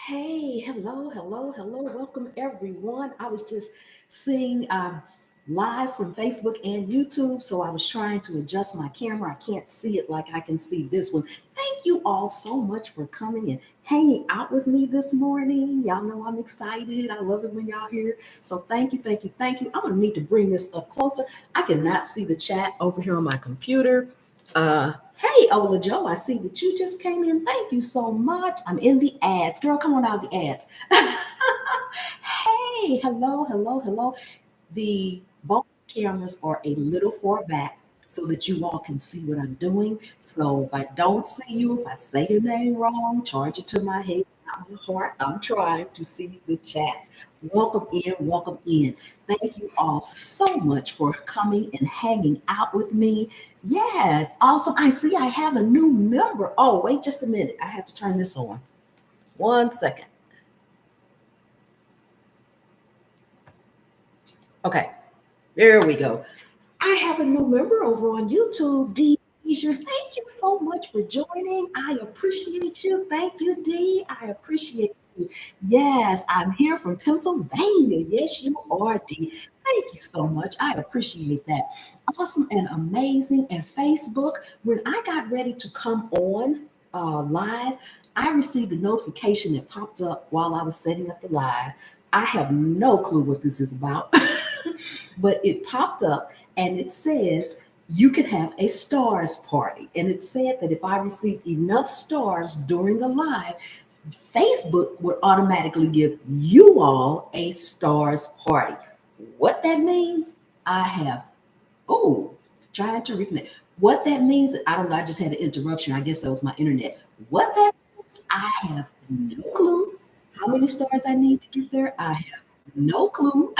Hey, hello, hello, hello. Welcome, everyone. I was just seeing live from Facebook and YouTube, so I was trying to adjust my camera. I can't see it like I can see this one. Thank you all so much for coming and hanging out with me this morning. Y'all know I'm excited. I love it when y'all here. So thank you, thank you, thank you. I'm going to need to bring this up closer. I cannot see the chat over here on my computer. Hey, Ola Joe, I see that you just came in. Thank you so much. I'm in the ads. Girl, come on out of the ads. Hey, hello, hello, hello. The both cameras are a little far back so that you all can see what I'm doing. So if I don't see you, if I say your name wrong, charge it to my head, not my heart. I'm trying to see the chats. Welcome in, welcome in. Thank you all so much for coming and hanging out with me. Yes, awesome. I see I have a new member. Oh, wait just a minute. I have to turn this on. 1 second. Okay, there we go. I have a new member over on YouTube, Dee. Thank you so much for joining. I appreciate you. Thank you, Dee. I appreciate you. Yes, I'm here from Pennsylvania. Yes, you are, Dee. Thank you so much. I appreciate that. Awesome and amazing. And Facebook, when I got ready to come on live, I received a notification that popped up while I was setting up the live. I have no clue what this is about, but it popped up and it says you can have a stars party. And it said that if I received enough stars during the live, Facebook would automatically give you all a stars party. What that means, I have, oh, trying to reconnect. What that means, I don't know. I just had an interruption. I guess that was my internet. What that means, I have no clue how many stars I need to get there. I have no clue.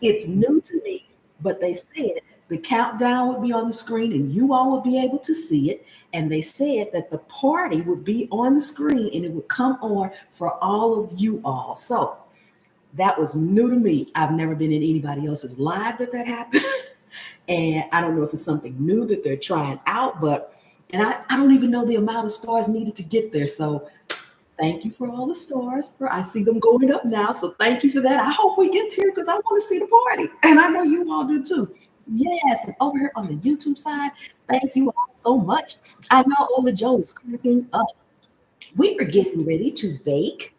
It's new to me, but they said the countdown would be on the screen and you all would be able to see it. And they said that the party would be on the screen and it would come on for all of you all. So that was new to me. I've never been in anybody else's live that happened. And I don't know if it's something new that they're trying out, but and I don't even know the amount of stars needed to get there. So thank you for all the stars. I see them going up now. So thank you for that. I hope we get here because I want to see the party. And I know you all do too. Yes. And over here on the YouTube side, thank you all so much. I know Ola Joe is cracking up. We were getting ready to bake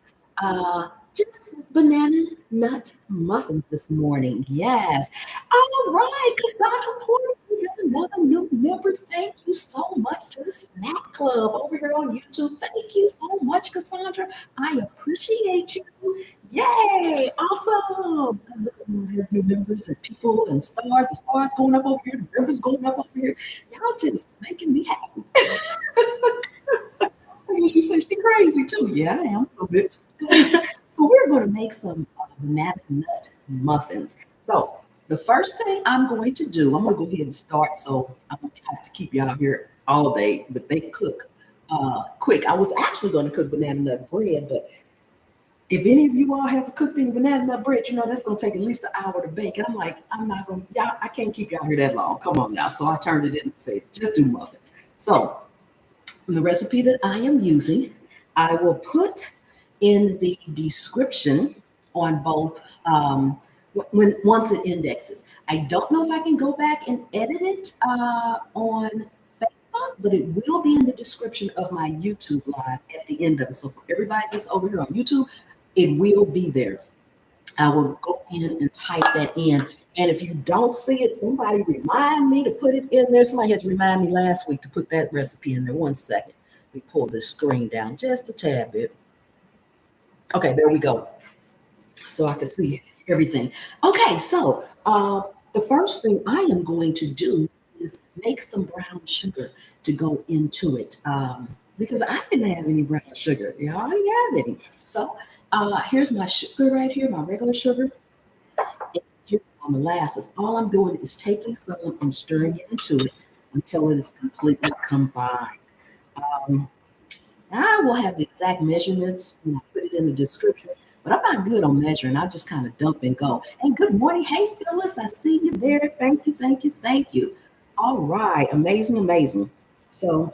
just banana nut muffins this morning. Yes. All right, Cassandra Porter, we have another new member. Thank you so much to the Snack Club over here on YouTube. Thank you so much, Cassandra. I appreciate you. Yay, awesome. Look, we have new members and people and stars. The stars going up over here, the members going up over here. Y'all just making me happy. I guess you say she's crazy too. Yeah, I am a little bit. So we're going to make some banana nut muffins. So the first thing I'm going to do, I'm going to go ahead and start. So I don't have to keep y'all here all day, but they cook quick. I was actually going to cook banana nut bread, but if any of you all have cooked any banana nut bread, you know that's going to take at least an hour to bake. And I'm like, I'm not going to, y'all, I can't keep y'all here that long. Come on now. So I turned it in and said, just do muffins. So the recipe that I am using, I will put in the description on both when once it indexes. I don't know if I can go back and edit it on Facebook, but it will be in the description of my YouTube live at the end of it. So for everybody that's over here on YouTube, it will be there. I will go in and type that in. And if you don't see it, somebody remind me to put it in there. Somebody had to remind me last week to put that recipe in there. 1 second. Let me pull this screen down just a tad bit. Okay, there we go. So I can see everything. Okay, so the first thing I am going to do is make some brown sugar to go into it because I didn't have any brown sugar. Y'all didn't have any. So here's my sugar right here, my regular sugar. And here's my molasses. All I'm doing is taking some and stirring it into it until it is completely combined. Um, I will have the exact measurements when I put it in the description, but I'm not good on measuring. I just kind of dump and go. And good morning. Hey, Phyllis, I see you there. Thank you, thank you, thank you. All right. Amazing, amazing. So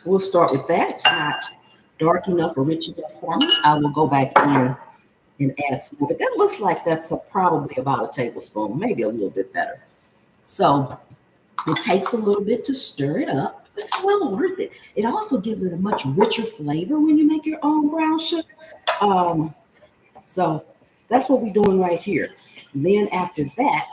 we'll start with that. It's not dark enough or rich enough for me, I will go back in and add some more. But that looks like that's probably about a tablespoon, maybe a little bit better. So it takes a little bit to stir it up, but it's well worth it. It also gives it a much richer flavor when you make your own brown sugar. Um, so that's what we're doing right here. And then after that,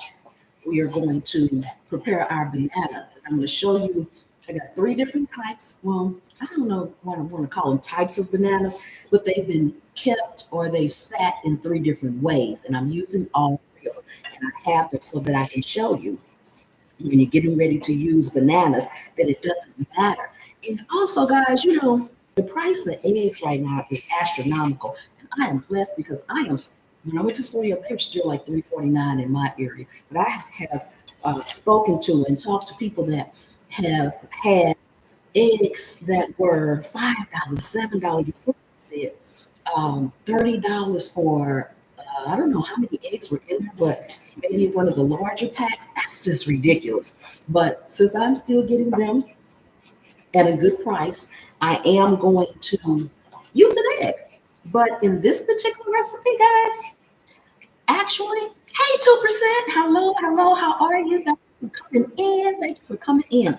we are going to prepare our bananas. I'm going to show you, I got three different types. Well, I don't know what I want to call them types of bananas, but they've been kept or they've sat in three different ways. And I'm using all three of them. And I have them so that I can show you when you're getting ready to use bananas that it doesn't matter. And also, guys, the price of eggs right now is astronomical. And I am blessed because when I went to store, they were still like $3.49 in my area. But I have spoken to and talked to people that have had eggs that were $5, $7, and some said $30 for I don't know how many eggs were in there, but maybe one of the larger packs. That's just ridiculous. But since I'm still getting them at a good price, I am going to use an egg. But in this particular recipe, guys, actually, hey, 2%, hello, hello, how are you? Thank you for coming in. Thank you for coming in.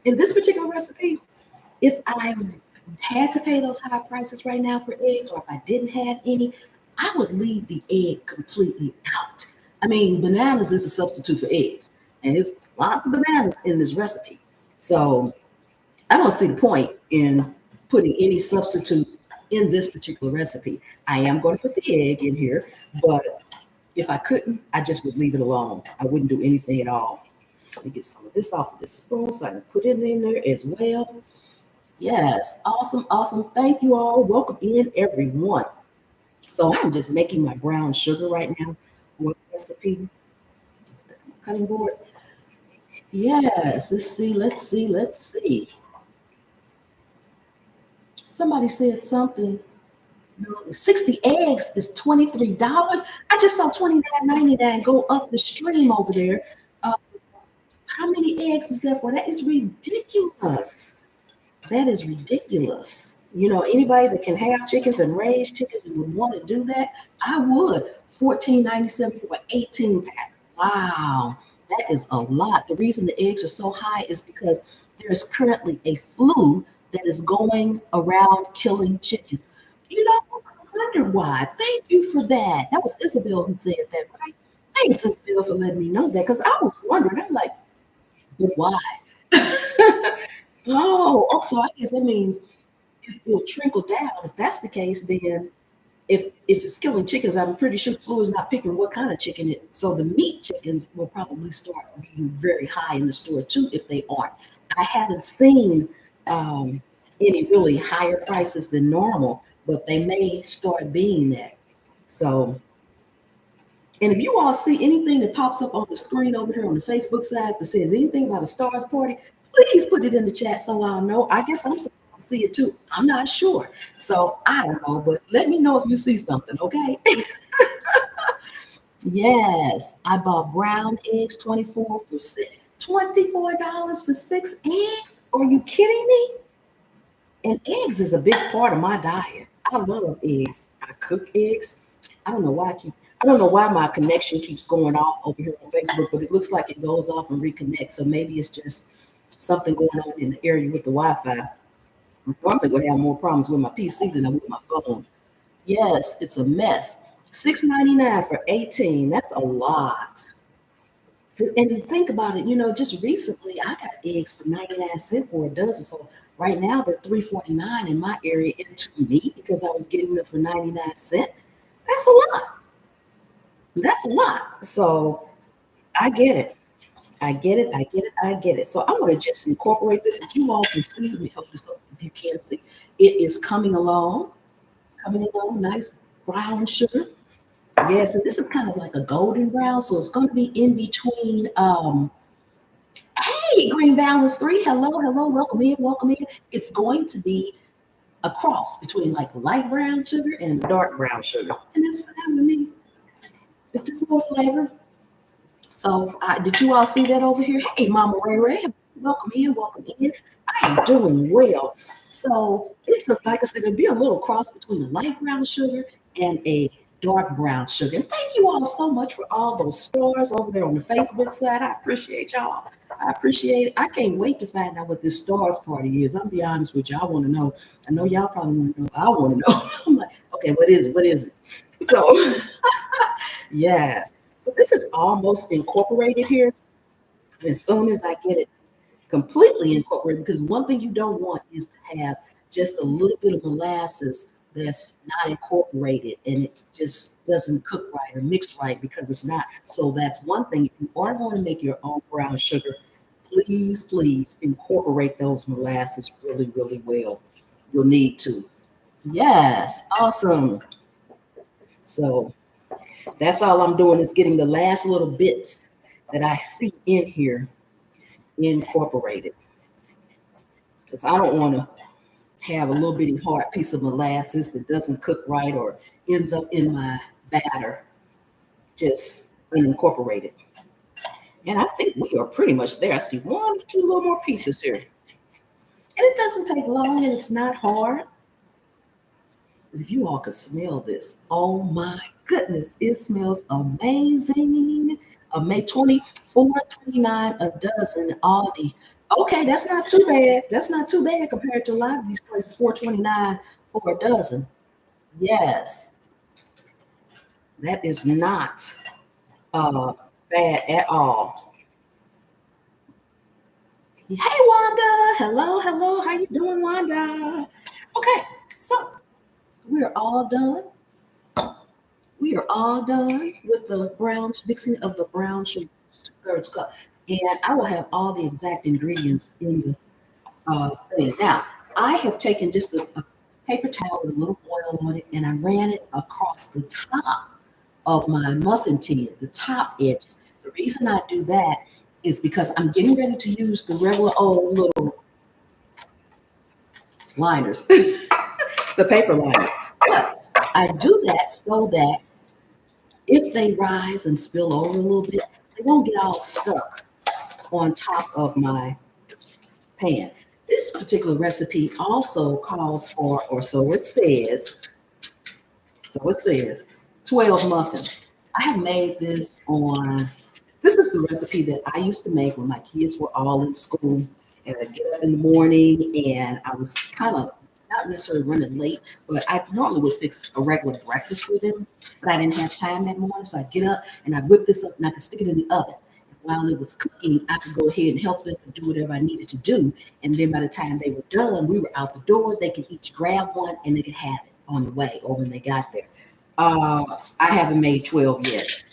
In this particular recipe, if I had to pay those high prices right now for eggs, or if I didn't have any, I would leave the egg completely out. I mean, bananas is a substitute for eggs, and there's lots of bananas in this recipe. So I don't see the point in putting any substitute in this particular recipe. I am going to put the egg in here, but if I couldn't, I just would leave it alone. I wouldn't do anything at all. Let me get some of this off of this spoon so I can put it in there as well. Yes, awesome, awesome. Thank you all. Welcome in, everyone. So I'm just making my brown sugar right now for the recipe. Cutting board. Yes, let's see. Somebody said something. 60 eggs is $23. I just saw $29.99 go up the stream over there. Uh, how many eggs was that for? That is ridiculous. That is ridiculous. Anybody that can have chickens and raise chickens and would want to do that, I would. $14.97 for an 18-pack. Wow, that is a lot. The reason the eggs are so high is because there's currently a flu that is going around killing chickens. I wonder why. Thank you for that. That was Isabel who said that, right? Thanks, Isabel, for letting me know that because I was wondering. I'm like, but why? So I guess that means it will trickle down. If that's the case, then if it's killing chickens, I'm pretty sure flu is not picking what kind of chicken it. So the meat chickens will probably start being very high in the store too if they aren't. I haven't seen any really higher prices than normal, but they may start being that. So, and if you all see anything that pops up on the screen over here on the Facebook side that says anything about a stars party, please put it in the chat so I'll know. I guess I'm supposed to see it too. I'm not sure. So I don't know, but let me know if you see something, okay? Yes, I bought brown eggs, $24 for 6 eggs. Are you kidding me? And eggs is a big part of my diet. I love eggs. I cook eggs. I don't know why my connection keeps going off over here on Facebook, but it looks like it goes off and reconnects. So maybe it's just something going on in the area with the Wi-Fi. I'm probably going to have more problems with my PC than I with my phone. Yes, it's a mess. $6.99 for 18. That's a lot. And think about it, just recently I got eggs for 99 cents for a dozen. So right now they're $3.49 in my area. And to me, because I was getting them for 99 cents, that's a lot. That's a lot. So I get it. I get it. I get it. I get it. So I'm going to just incorporate this. If you all can see, let me help this up if you can't see. It is coming along, nice brown sugar. Yes, and this is kind of like a golden brown, so it's going to be in between. Hey, Green Balance 3, hello, hello, welcome in, welcome in. It's going to be a cross between like light brown sugar and dark brown sugar, and that's fine with me. It's just more flavor. So, did you all see that over here? Hey, Mama Ray Ray, welcome in, welcome in. I am doing well. So it's a, like I said, it'd be a little cross between a light brown sugar and a dark brown sugar. And thank you all so much for all those stars over there on the Facebook side. I appreciate y'all. I appreciate it. I can't wait to find out what this stars party is. I'll be honest with you. I want to know. I know y'all probably want to know. I want to know. I'm like, okay, what is it? What is it? So yes. So this is almost incorporated here. And as soon as I get it completely incorporated, because one thing you don't want is to have just a little bit of molasses that's not incorporated and it just doesn't cook right or mix right because it's not. So that's one thing. If you are going to make your own brown sugar, please, please incorporate those molasses really, really well. You'll need to. Yes, awesome. So that's all I'm doing is getting the last little bits that I see in here incorporated because I don't want to have a little bitty hard piece of molasses that doesn't cook right or ends up in my batter just unincorporated. And I think we are pretty much there. I see one, two little more pieces here. And it doesn't take long and it's not hard. But if you all could smell this, oh my goodness, it smells amazing. May 24.29 a dozen Aldi. Okay, that's not too bad. That's not too bad compared to a lot of these places, 4.29 for a dozen. Yes, that is not uh, bad at all. Hey, Wanda. Hello, hello. How you doing, Wanda? Okay, so we're all done. We are all done with the brown mixing of the brown sugar, 2/3 cup. And I will have all the exact ingredients in the thing. Now, I have taken just a paper towel with a little oil on it and I ran it across the top of my muffin tin, the top edges. The reason I do that is because I'm getting ready to use the regular old little liners, the paper liners. But I do that so that if they rise and spill over a little bit, they won't get all stuck on top of my pan. This particular recipe also calls for, or so it says, 12 muffins. I have made this on, this is the recipe that I used to make when my kids were all in school. And I'd get up in the morning and I was kind of not necessarily running late, but I normally would fix a regular breakfast for them. But I didn't have time that morning. So I'd get up and I'd whip this up and I could stick it in the oven. And while it was cooking, I could go ahead and help them and do whatever I needed to do. And then by the time they were done, we were out the door. They could each grab one and they could have it on the way or when they got there. I haven't made 12 yet.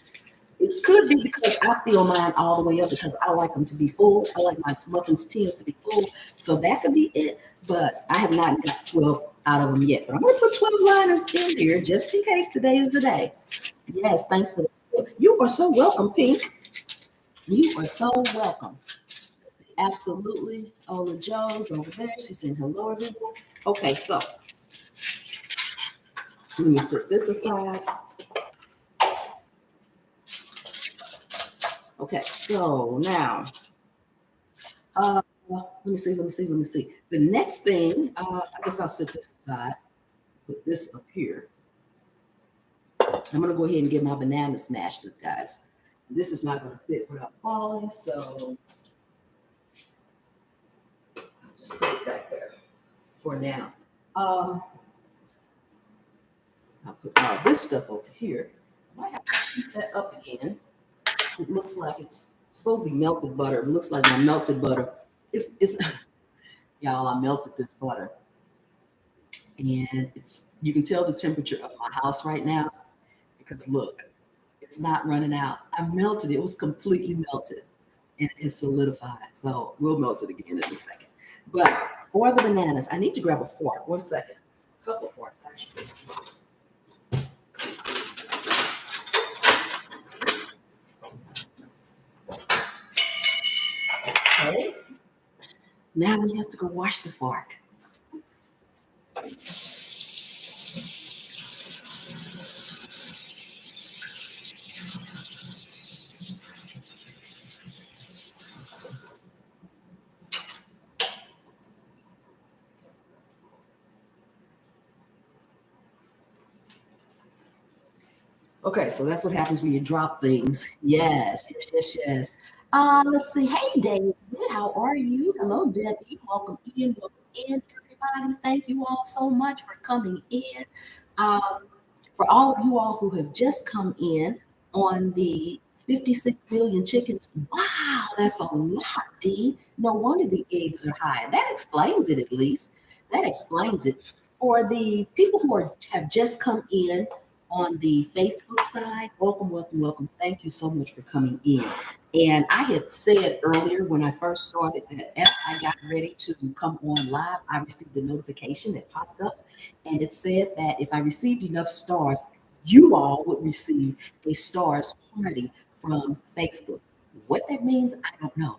It could be because I fill mine all the way up because I like them to be full. I like my muffins tins to be full. So that could be it. But I have not got 12 out of them yet. But I'm going to put 12 liners in here just in case today is the day. Yes, thanks for that. You are so welcome, Pink. You are so welcome. Absolutely. Ola Joe's over there. She's saying hello, everyone. Okay, so let me set this aside. Okay, so now, let me see. The next thing, I guess I'll set this aside, put this up here. I'm gonna go ahead and get my banana smashed up, guys. This is not gonna fit without falling, so I'll just put it back there for now. Um, I'll put all this stuff over here. I might have to heat that up again. It looks like it's supposed to be melted butter. It looks like my melted butter. It's y'all, I melted this butter. And it's you can tell the temperature of my house right now because look, it's not running out. I melted it. It was completely melted and it's solidified. So we'll melt it again in a second. But for the bananas, I need to grab a fork. 1 second. A couple of forks, actually. Okay. Now we have to go wash the fork. Okay, so that's what happens when you drop things. Yes, yes, yes, yes. Let's see. Hey, David, how are you? Hello, Debbie. Welcome in, everybody. Thank you all so much for coming in. Um, for all of you all who have just come in on the 56 billion chickens, wow, that's a lot, D. No wonder the eggs are high. That explains it, at least. That explains it. For the people who have just come in, on the Facebook side. Welcome, welcome, welcome. Thank you so much for coming in. And I had said earlier when I first started that as I got ready to come on live, I received a notification that popped up, and it said that if I received enough stars, you all would receive a stars party from Facebook. What that means, I don't know.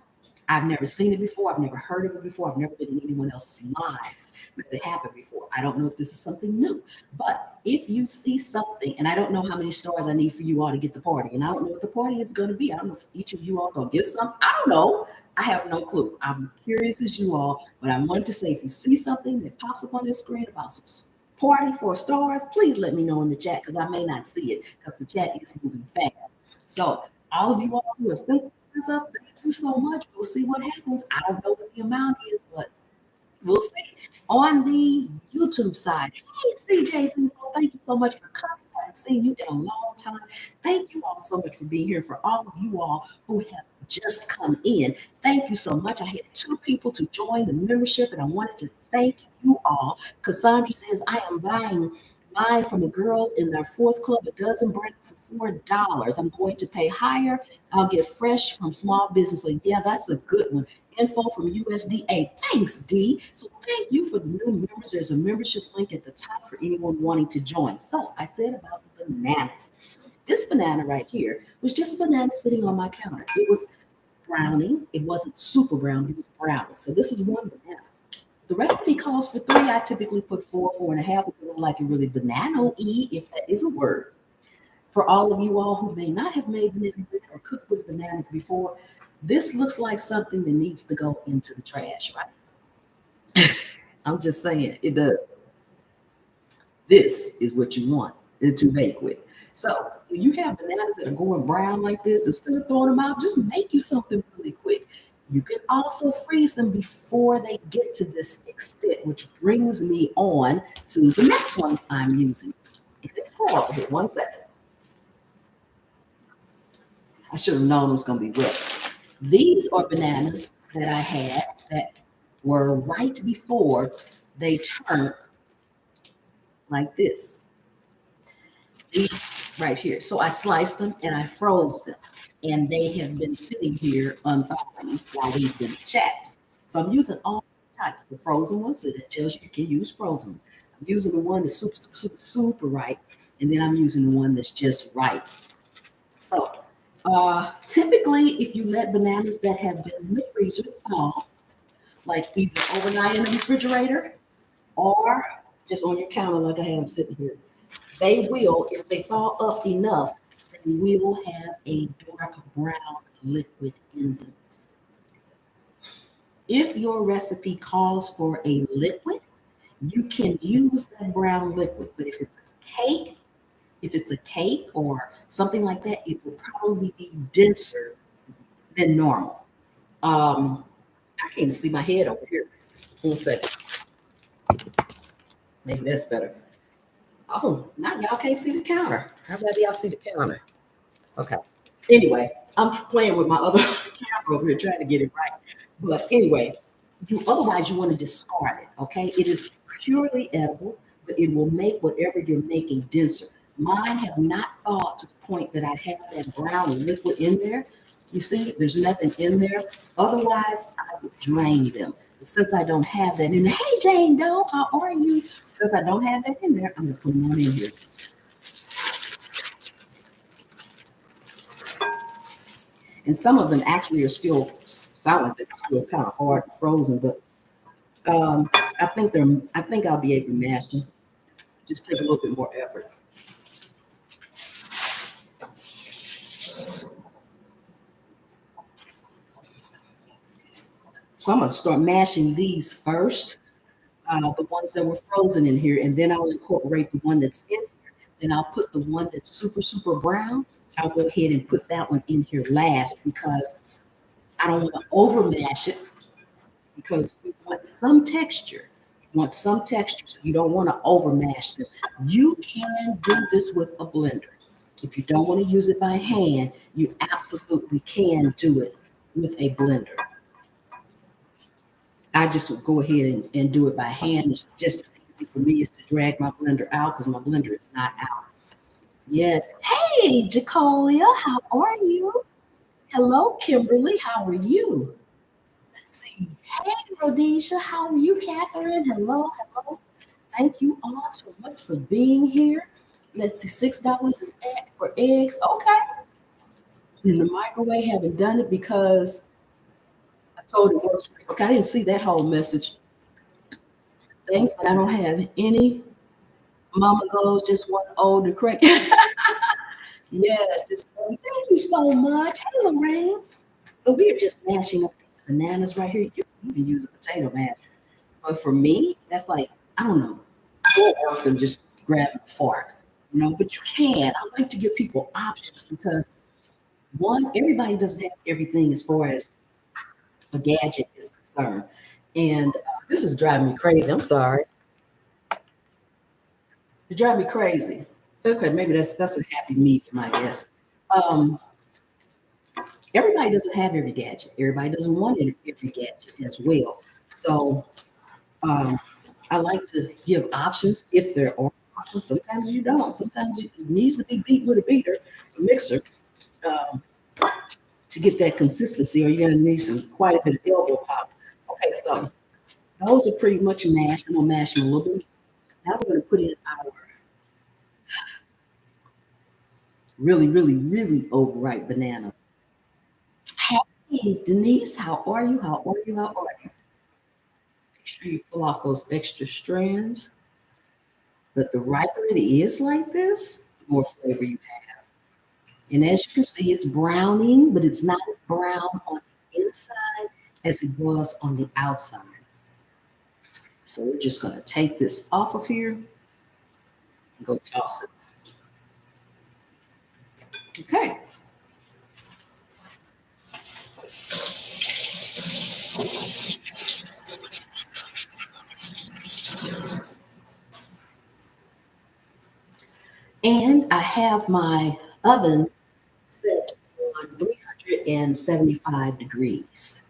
I've never seen it before. I've never heard of it before. I've never been in anyone else's live that it happened before. I don't know if this is something new. But if you see something, and I don't know how many stars I need for you all to get the party, and I don't know what the party is going to be. I don't know if each of you all going to get some. I don't know. I have no clue. I'm curious as you all, but I wanted to say if you see something that pops up on this screen about some party for stars, please let me know in the chat because I may not see it because the chat is moving fast. So all of you all who have sent this up, thank you so much. We'll see what happens. I don't know what the amount is, but we'll see. On the YouTube side, hey CJ's info, thank you so much for coming. I haven't seen you in a long time. Thank you all so much for being here. For all of you all who have just come in, thank you so much. I had two people to join the membership, and I wanted to thank you all. Cassandra says, I am buying mine from a girl in their fourth club, a dozen bread for $4. I'm going to pay higher. I'll get fresh from small business. So yeah, that's a good one. Info from USDA. Thanks, D. So thank you for the new members. There's a membership link at the top for anyone wanting to join. So I said about the bananas. This banana right here was just a banana sitting on my counter. It was browning. It wasn't super brown, it was browning. So this is one banana. The recipe calls for three. I typically put four, 4.5 because I like it really banana-y, if that is a word. For all of you all who may not have made banana bread or cooked with bananas before, this looks like something that needs to go into the trash, right? I'm just saying it does. This is what you want it to bake with. So when you have bananas that are going brown like this, instead of throwing them out, just make you something really quick. You can also freeze them before they get to this extent, which brings me on to the next one I'm using. And it's horrible. Here, one second. I should have known it was going to be wet. These are bananas that I had that were right before they turned like this. These right here. So I sliced them and I froze them. And they have been sitting here unthawing while we've been chatting. So I'm using all types. The frozen ones, so that tells you you can use frozen. I'm using the one that's super, super, super right. And then I'm using the one that's just right. So typically, if you let bananas that have been in the freezer thaw, like either overnight in the refrigerator or just on your counter, like I have them sitting here, they will, if they thaw up enough, they will have a dark brown liquid in them. If your recipe calls for a liquid, you can use that brown liquid. But if it's a cake or something like that, it will probably be denser than normal. I can't even see my head over here. One second. Maybe that's better. Oh, now y'all can't see the counter. How about y'all see the counter? Okay. Anyway, I'm playing with my other camera over here trying to get it right. But anyway, you want to discard it. Okay. It is purely edible, but it will make whatever you're making denser. Mine have not thawed to the point that I have that brown liquid in there. You see, there's nothing in there. Otherwise, I would drain them. But since I don't have that in there, hey Jane Doe, how are you? Since I don't have that in there, I'm gonna put them on in here. And some of them actually are still sound like they're still kind of hard and frozen, but I think they're. I think I'll be able to mash them. Just take a little bit more effort. So I'm gonna start mashing these first, the ones that were frozen in here, and then I'll incorporate the one that's in here then I'll put the one that's super, super brown. I'll go ahead and put that one in here last because I don't want to over mash it because we want some texture. You want some texture, so you don't want to over mash them. You can do this with a blender. If you don't want to use it by hand, you absolutely can do it with a blender. I just would go ahead and do it by hand. It's just as easy for me as to drag my blender out because my blender is not out. Yes. Hey, Jacolia, how are you? Hello, Kimberly, how are you? Let's see. Hey, Rhodesia, how are you? Catherine, hello, hello. Thank you all so much for being here. Let's see, $6 for eggs. Okay. In the microwave, haven't done it because I told it works. Okay, I didn't see that whole message. Thanks, but I don't have any. Mama goes just one older crack. Yes, just thank you so much. Hey, Lorraine. So we're just mashing up these bananas right here. You can even use a potato masher. But for me, that's like, I don't know, more work than just grabbing a fork. But you can. I like to give people options because one, everybody doesn't have everything as far as a gadget is concerned. And this is driving me crazy. I'm sorry. It drive me crazy. Okay, maybe that's a happy medium, I guess. Um, Everybody doesn't have every gadget. Everybody doesn't want every gadget as well. So um, I like to give options if there are options. Sometimes you don't. Sometimes it needs to be beat with a beater, a mixer, um, to get that consistency, or you're going to need some quite a bit of elbow pop. Okay, so those are pretty much mashed. I'm going to mash them a little bit. Now we're going to put in our really, really, really overripe banana. Hey, Denise, how are you? How are you? How are you? Make sure you pull off those extra strands. But the riper it is like this, the more flavor you have. And as you can see, it's browning, but it's not as brown on the inside as it was on the outside. So we're just going to take this off of here and go toss it. Okay. And I have my oven set on 375 degrees.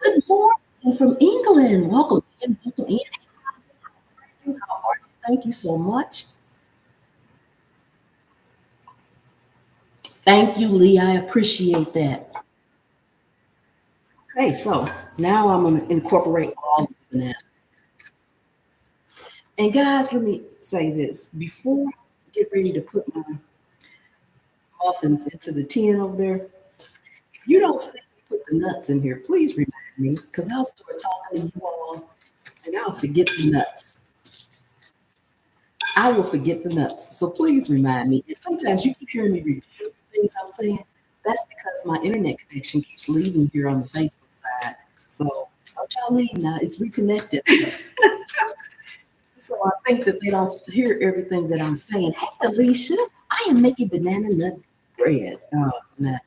Good morning from England. Welcome in. Welcome in. How are you? Thank you so much. Thank you, Lee. I appreciate that. Okay, so now I'm going to incorporate all of that. And guys, let me say this before I get ready to put my muffins into the tin over there. If you don't see me put the nuts in here, please remind me because I'll start talking to you all and I'll forget the nuts. I will forget the nuts. So please remind me. And sometimes you keep hearing me repeat things I'm saying. That's because my internet connection keeps leaving here on the Facebook side. So don't y'all leave now. It's reconnected. So I think that they don't hear everything that I'm saying. Hey, Alicia, I am making banana nut bread. Nut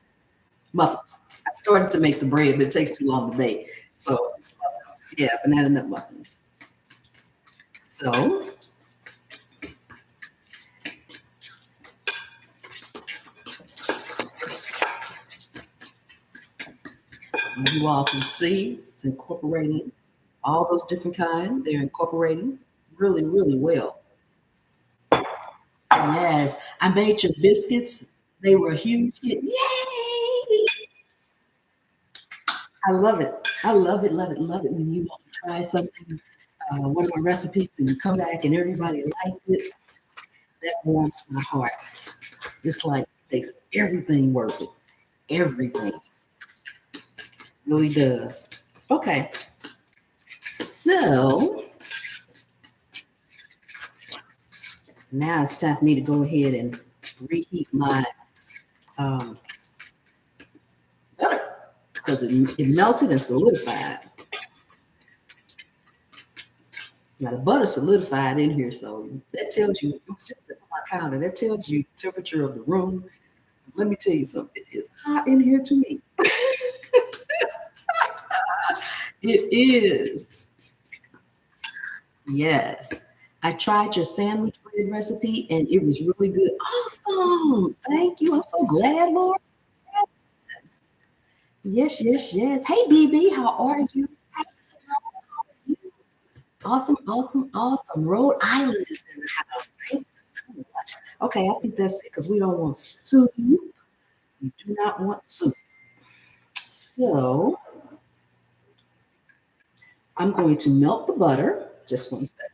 muffins. I started to make the bread, but it takes too long to bake. So yeah, banana nut muffins. So you all can see it's incorporating all those different kinds. They're incorporating really, really well. Yes, I made your biscuits. They were a huge hit. Yay! I love it. I love it, love it, love it when you want to try something, one of my recipes, and you come back and everybody liked it. That warms my heart. It's like it makes everything worth it. Everything really does. Okay, so now it's time for me to go ahead and reheat my um, butter because it melted and solidified. Now the butter solidified in here, so that tells you it was just on my counter. That tells you the temperature of the room. Let me tell you something. It is hot in here to me. It is. Yes. I tried your sandwich bread recipe and it was really good. Awesome. Thank you. I'm so glad, Lord. Yes, yes, yes. Yes. Hey, BB, how are you? How are you? Awesome, awesome, awesome. Rhode Island is in the house. Thank you so much. Okay, I think that's it because we don't want soup. We do not want soup. So I'm going to melt the butter. Just one second.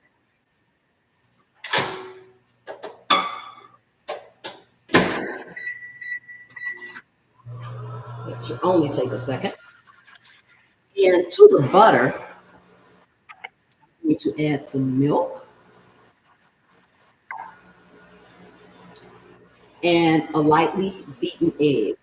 It should only take a second. And to the butter, I'm going to add some milk and a lightly beaten egg.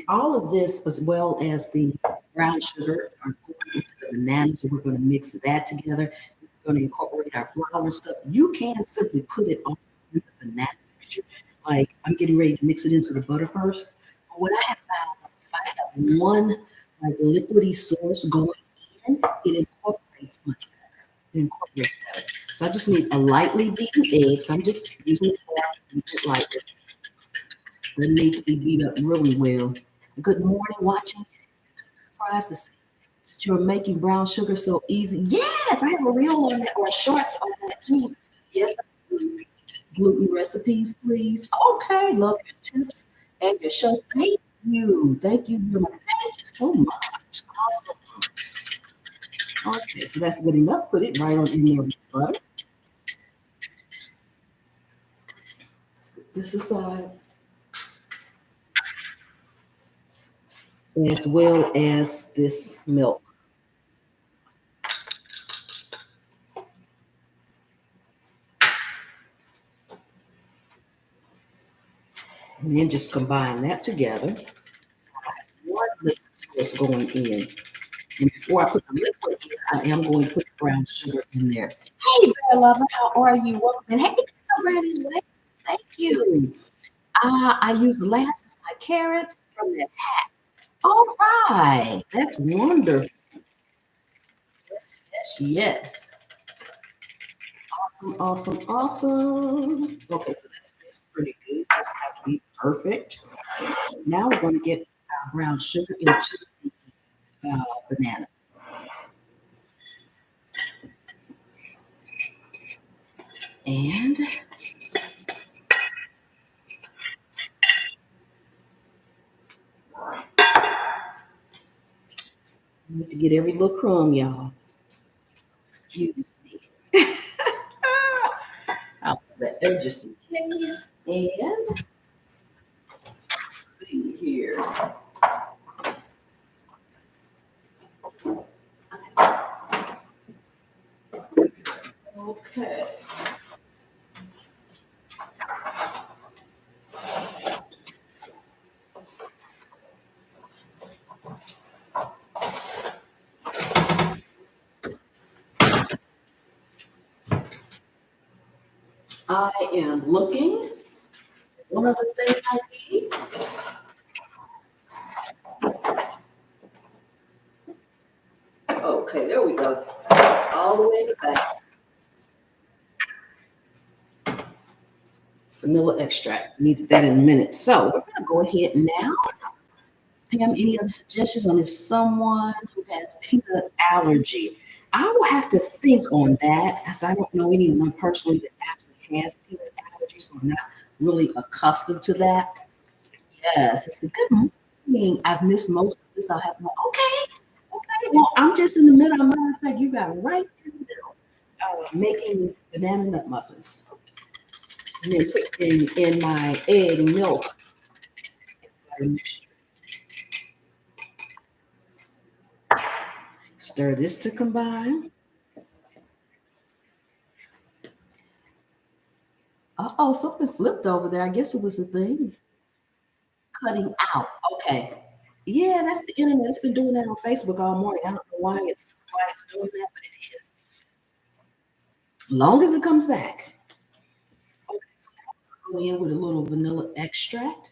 All of this, as well as the brown sugar, are going into the bananas. So we're going to mix that together. We're going to incorporate our flour and stuff. You can simply put it all in the banana mixture. Like I'm getting ready to mix it into the butter first. But what I have found, if I have one like liquidy source going in, it incorporates much better. It incorporates better. So I just need a lightly beaten egg. So I'm just using it for it lightly. That needs to be beat up really well. Good morning, watching. Surprised to see that you're making brown sugar so easy. Yes, I have a reel on that or shorts on that too. Yes, I do. Gluten recipes, please. Okay, love your tips and your show. Thank you. Thank you very much. Thank you so much. Awesome. Okay, so that's good enough. Put it right on in there with butter. This aside, as well as this milk. And then just combine that together. One liquid source going in. And before I put the liquid in, I am going to put the brown sugar in there. Hey, Bear Lover, how are you? Welcome. And hey, so Granny's way. Thank you. I used the last of my carrots from that pack. All right. That's wonderful. Yes, yes, yes. Awesome, awesome, awesome. Okay, so that's mixed pretty good. Doesn't have to be perfect. Now we're going to get our brown sugar into the bananas. And we need to get every little crumb, y'all. Excuse me. I'll put that there just in case. And let's see here. Okay. I am looking. One of the things I need. Okay, there we go. All the way in the back. Vanilla extract. Needed that in a minute. So we're going to go ahead now. Pam, any other suggestions on if someone who has peanut allergy? I will have to think on that as I don't know anyone personally that actually has peanut allergy, so I'm not really accustomed to that. Yes, it's a good morning. I've missed most of this. I'll have to, okay, okay. Well, I'm just in the middle. As a matter of fact, you got right in the middle. Making banana nut muffins. And then put in my egg milk. Stir this to combine. Uh-oh, something flipped over there. I guess it was the thing. cutting out. Okay. Yeah, that's the internet. It's been doing that on Facebook all morning. I don't know why it's doing that, but it is. Long as it comes back. Okay, so now I'll go in with a little vanilla extract.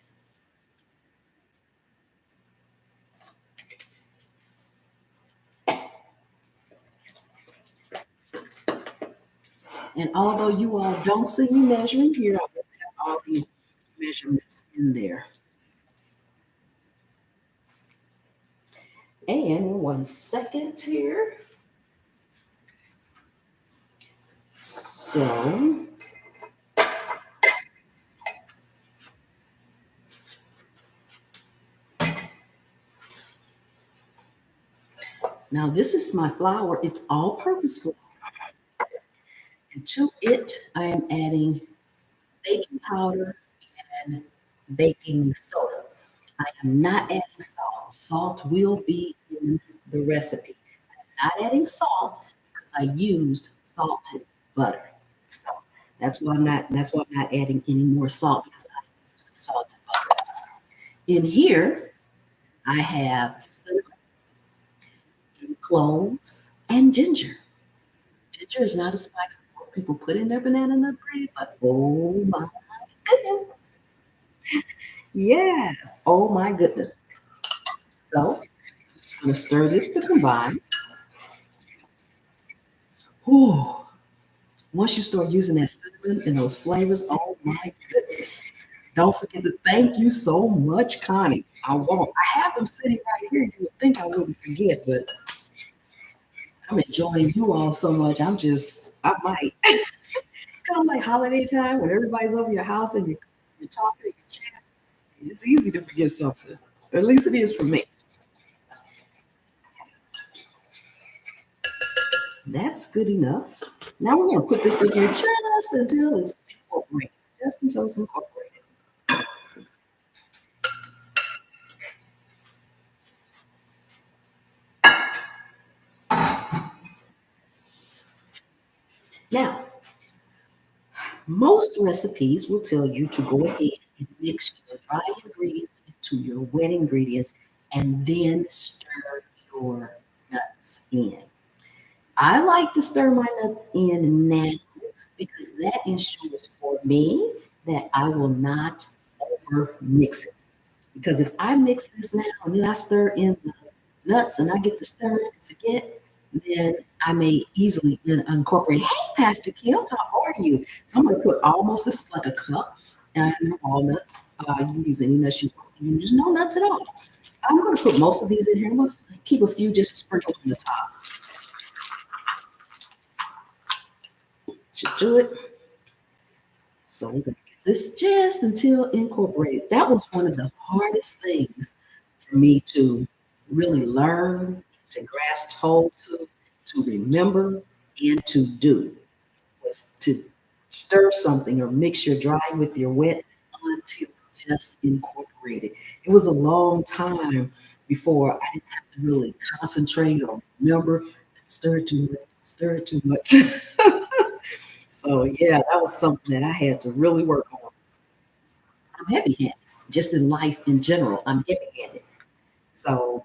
And although you all don't see me measuring here, I will have all the measurements in there. And 1 second here. So now this is my flour. It's all purpose flour. And to it, I am adding baking powder and baking soda. I am not adding salt. Salt will be in the recipe. I'm not adding salt because I used salted butter. So that's why I'm not adding any more salt because I used salted butter. In here, I have cinnamon and cloves and ginger. Ginger is not a spice that most people put in their banana nut bread, but oh my goodness. Yes. Oh my goodness. So I'm just gonna stir this to combine. Ooh, once you start using that cinnamon and those flavors, oh my goodness. Don't forget to thank you so much, Connie. I won't. I have them sitting right here. You would think I wouldn't forget, but I'm enjoying you all so much. I might. It's kind of like holiday time when everybody's over your house and you're talking, you're chatting. It's easy to forget something. Or at least it is for me. That's good enough. Now we're going to put this in here just until it's incorporated. Just until it's incorporated. Now, most recipes will tell you to go ahead and mix your dry ingredients into your wet ingredients and then stir your nuts in. I like to stir my nuts in now because that ensures for me that I will not over mix it. Because if I mix this now and then I stir in the nuts and I get to stir it and forget, then I may easily incorporate. Hey, Pastor Kim, how are you? So I'm going to put almost, this is like a cup, and walnuts. You can use any nuts you want. You can use no nuts at all. I'm going to put most of these in here. I'm going to keep a few just sprinkled on the top. Should do it. So we're going to get this just until incorporated. That was one of the hardest things for me to really learn, to grasp hold to remember, and to do was to stir something or mix your dry with your wet until just incorporated. It was a long time before I didn't have to really concentrate or remember, stir it too much, stir it too much. So yeah, that was something that I had to really work on. I'm heavy-handed, just in life in general. I'm heavy-handed, so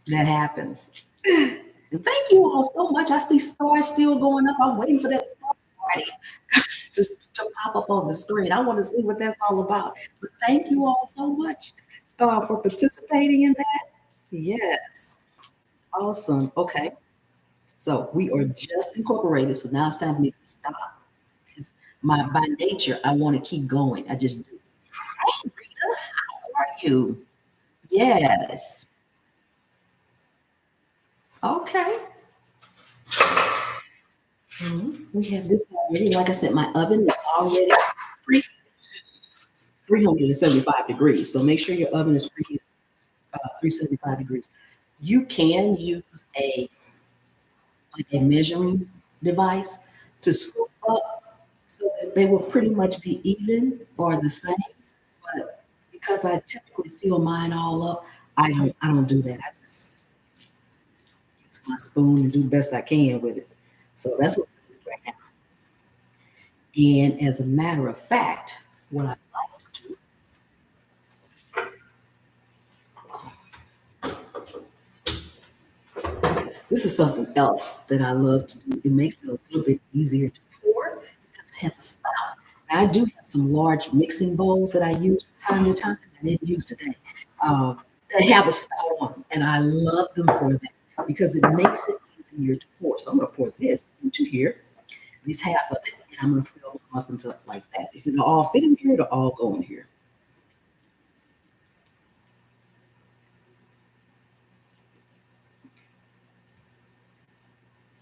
that happens. And thank you all so much. I see stars still going up. I'm waiting for that star party to pop up on the screen. I want to see what that's all about. But thank you all so much for participating in that. Yes, awesome. Okay, so we are just incorporated. So now it's time for me to stop. It's by nature, I want to keep going. I just do. Hey, Rita, how are you? Yes. Okay. So we have this already. Like I said, my oven is already preheated to 375 degrees. So make sure your oven is preheated 375 degrees. You can use a measuring device to scoop up so that they will pretty much be even or the same. But because I typically fill mine all up, I don't do that. I just use my spoon and do the best I can with it. So that's what we do right now. And as a matter of fact, what I like to do This is something else that I love to do. It makes it a little bit easier to pour because it has a spout. Now, I do have some large mixing bowls that I use from time to time. I didn't use today. Uh, they have a spout on them, and I love them for that because it makes it easier to pour. So I'm going to pour this into here, at least half of it, and I'm going to fill the muffins up like that. If it'll all fit in here, it'll all go in here.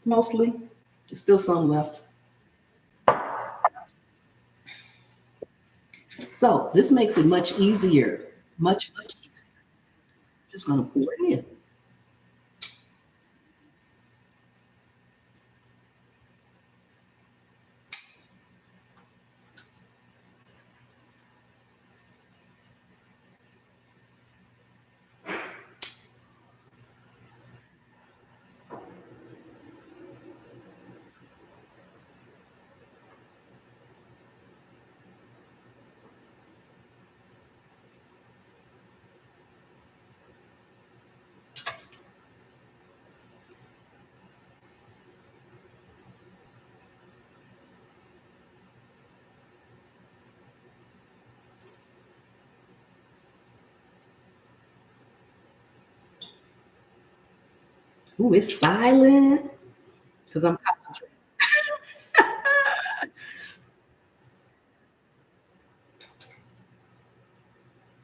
Mostly. There's still some left. So this makes it much easier, much easier. Just gonna pour it in. Ooh, it's silent because I'm concentrating.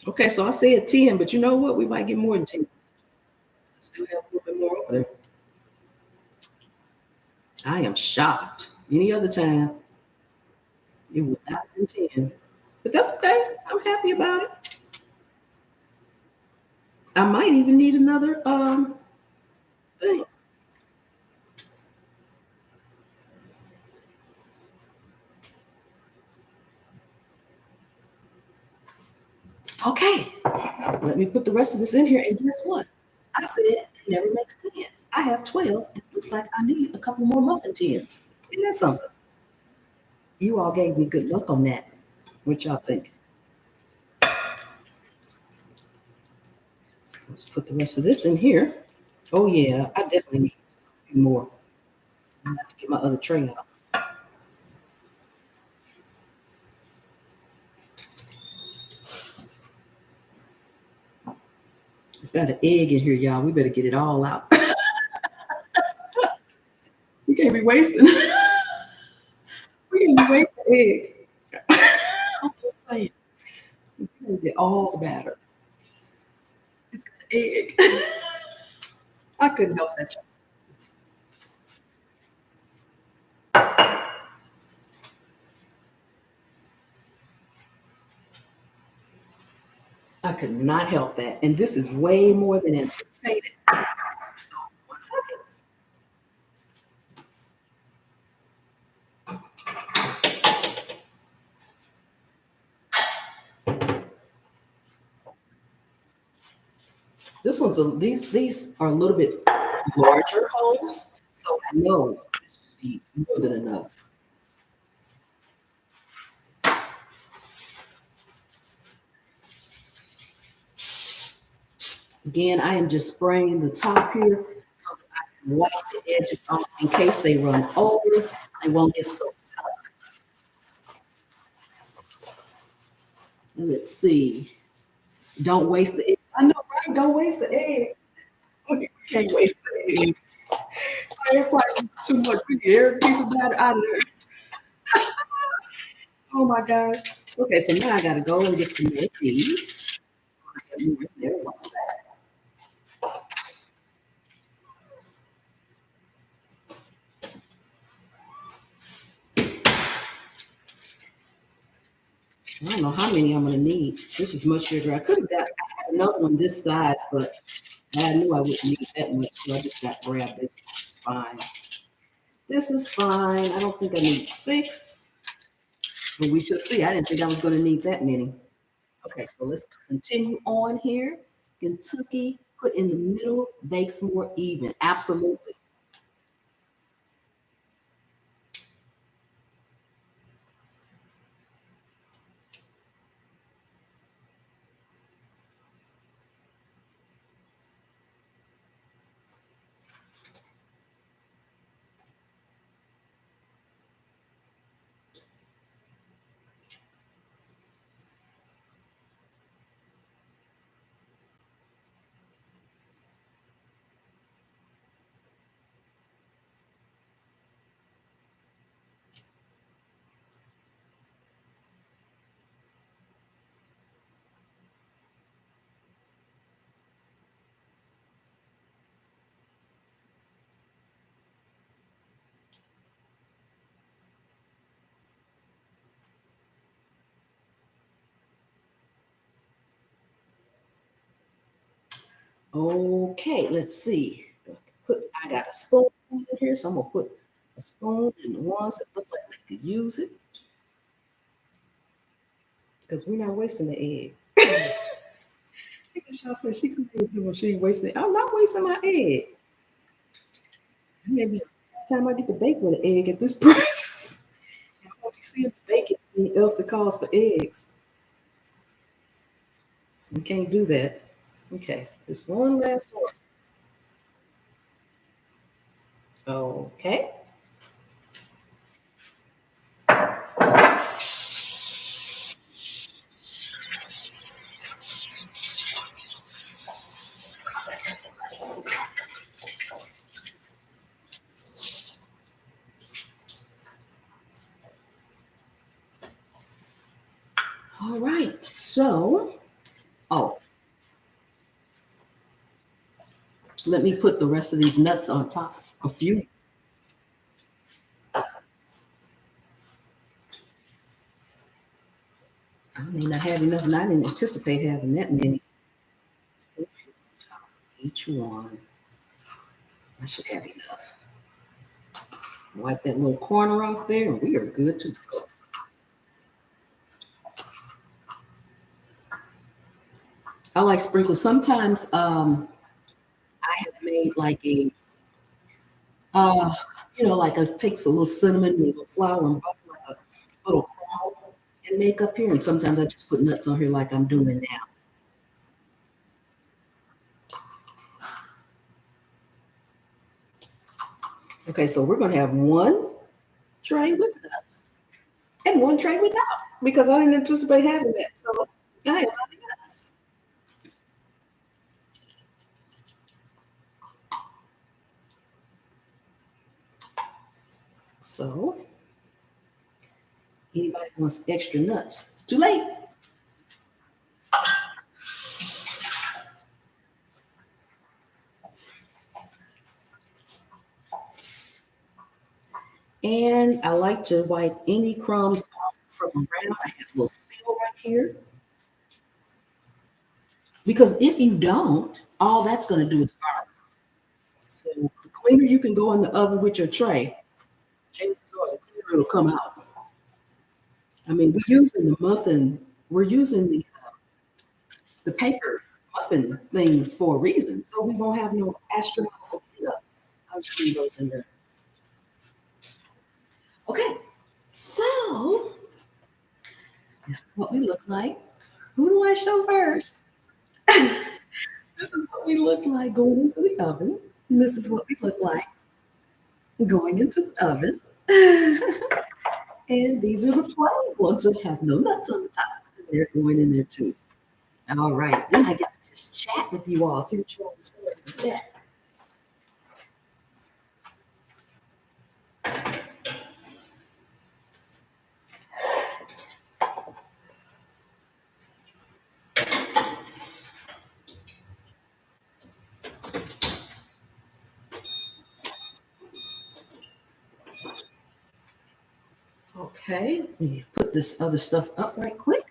Okay, so I said 10, but you know what? We might get more than 10. I still have a little bit more over there. I am shocked. Any other time, it would not have been 10. But that's okay. I'm happy about it. I might even need another thing. Okay, let me put the rest of this in here. And guess what? I said it never makes 10. I have 12. It looks like I need a couple more muffin tins. Isn't that something? You all gave me good luck on that. What y'all think? Let's put the rest of this in here. Oh yeah, I definitely need a few more. I have to get my other tray out. It's got an egg in here, y'all. We better get it all out. We can't be wasting. We can't be wasting eggs. I'm just saying. We gotta get all the batter. It's got an egg. I couldn't help that. I could not help that. And this is way more than anticipated. So, one second. These are a little bit larger holes, so I know this should be more than enough. Again, I am just spraying the top here so that I can wipe the edges off in case they run over. They won't get so stuck. Let's see. Don't waste the egg. I know, right? Don't waste the egg. We can't waste the egg. It's probably too much. We get every piece of batter out of there. Oh my gosh. Okay, so now I gotta go and get some more of these. I got more in there. What's that? I don't know how many I'm gonna need. This is much bigger. I could have got I had another one this size, but I knew I wouldn't need that much, so I just got grabbed this. This is fine. This is fine. I don't think I need six, but we shall see. I didn't think I was gonna need that many. Okay, so let's continue on here. Kentucky put in the middle bakes more even. Absolutely. Okay, let's see. I got a spoon in here, so I'm gonna put a spoon in the ones that look like they could use it because we're not wasting the egg. Because y'all said she could use it when she ain't wasting it. I'm not wasting my egg. Maybe next time I get to bake with an egg at this price. I won't be seeing bacon anything else that calls for eggs. We can't do that. Okay, this one last one. Okay. All right. So, oh, let me put the rest of these nuts on top. A few. I may not have enough, and I didn't anticipate having that many. Each one. I should have enough. Wipe that little corner off there, and we are good to go. I like sprinkles. Sometimes I have made like a uh like a takes a little cinnamon and a little flour and butter, like a little crumble and make up here. And sometimes I just put nuts on here like I'm doing now. Okay, so we're gonna have one tray with nuts and one tray without because I didn't anticipate having that. So I have nothing nuts. So anybody wants extra nuts? It's too late. And I like to wipe any crumbs off from around. I have a little spill right here. Because if you don't, all that's going to do is burn. So the cleaner you can go in the oven with your tray, chances are the cleaner it'll come out. I mean, we're using the paper muffin things for a reason. So we won't have no astronomical cleanup. I'll just leave those in there. Okay, so this is what we look like. Who do I show first? This is what we look like going into the oven. And this is what we look like going into the oven. And these are the plain ones that have no nuts on the top. And they're going in there too. All right. Then I get to just chat with you all. See what you want to say in the chat. Okay. Let me put this other stuff up right quick.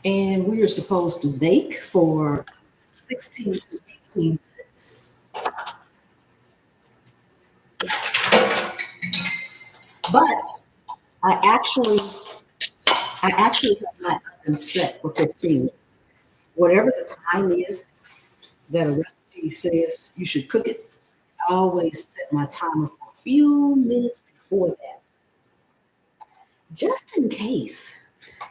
And we are supposed to bake for 16 to 18 minutes. But I actually have my oven set for 15 minutes. Whatever the time is that a recipe says you should cook it, I always set my timer for a few minutes before that, just in case.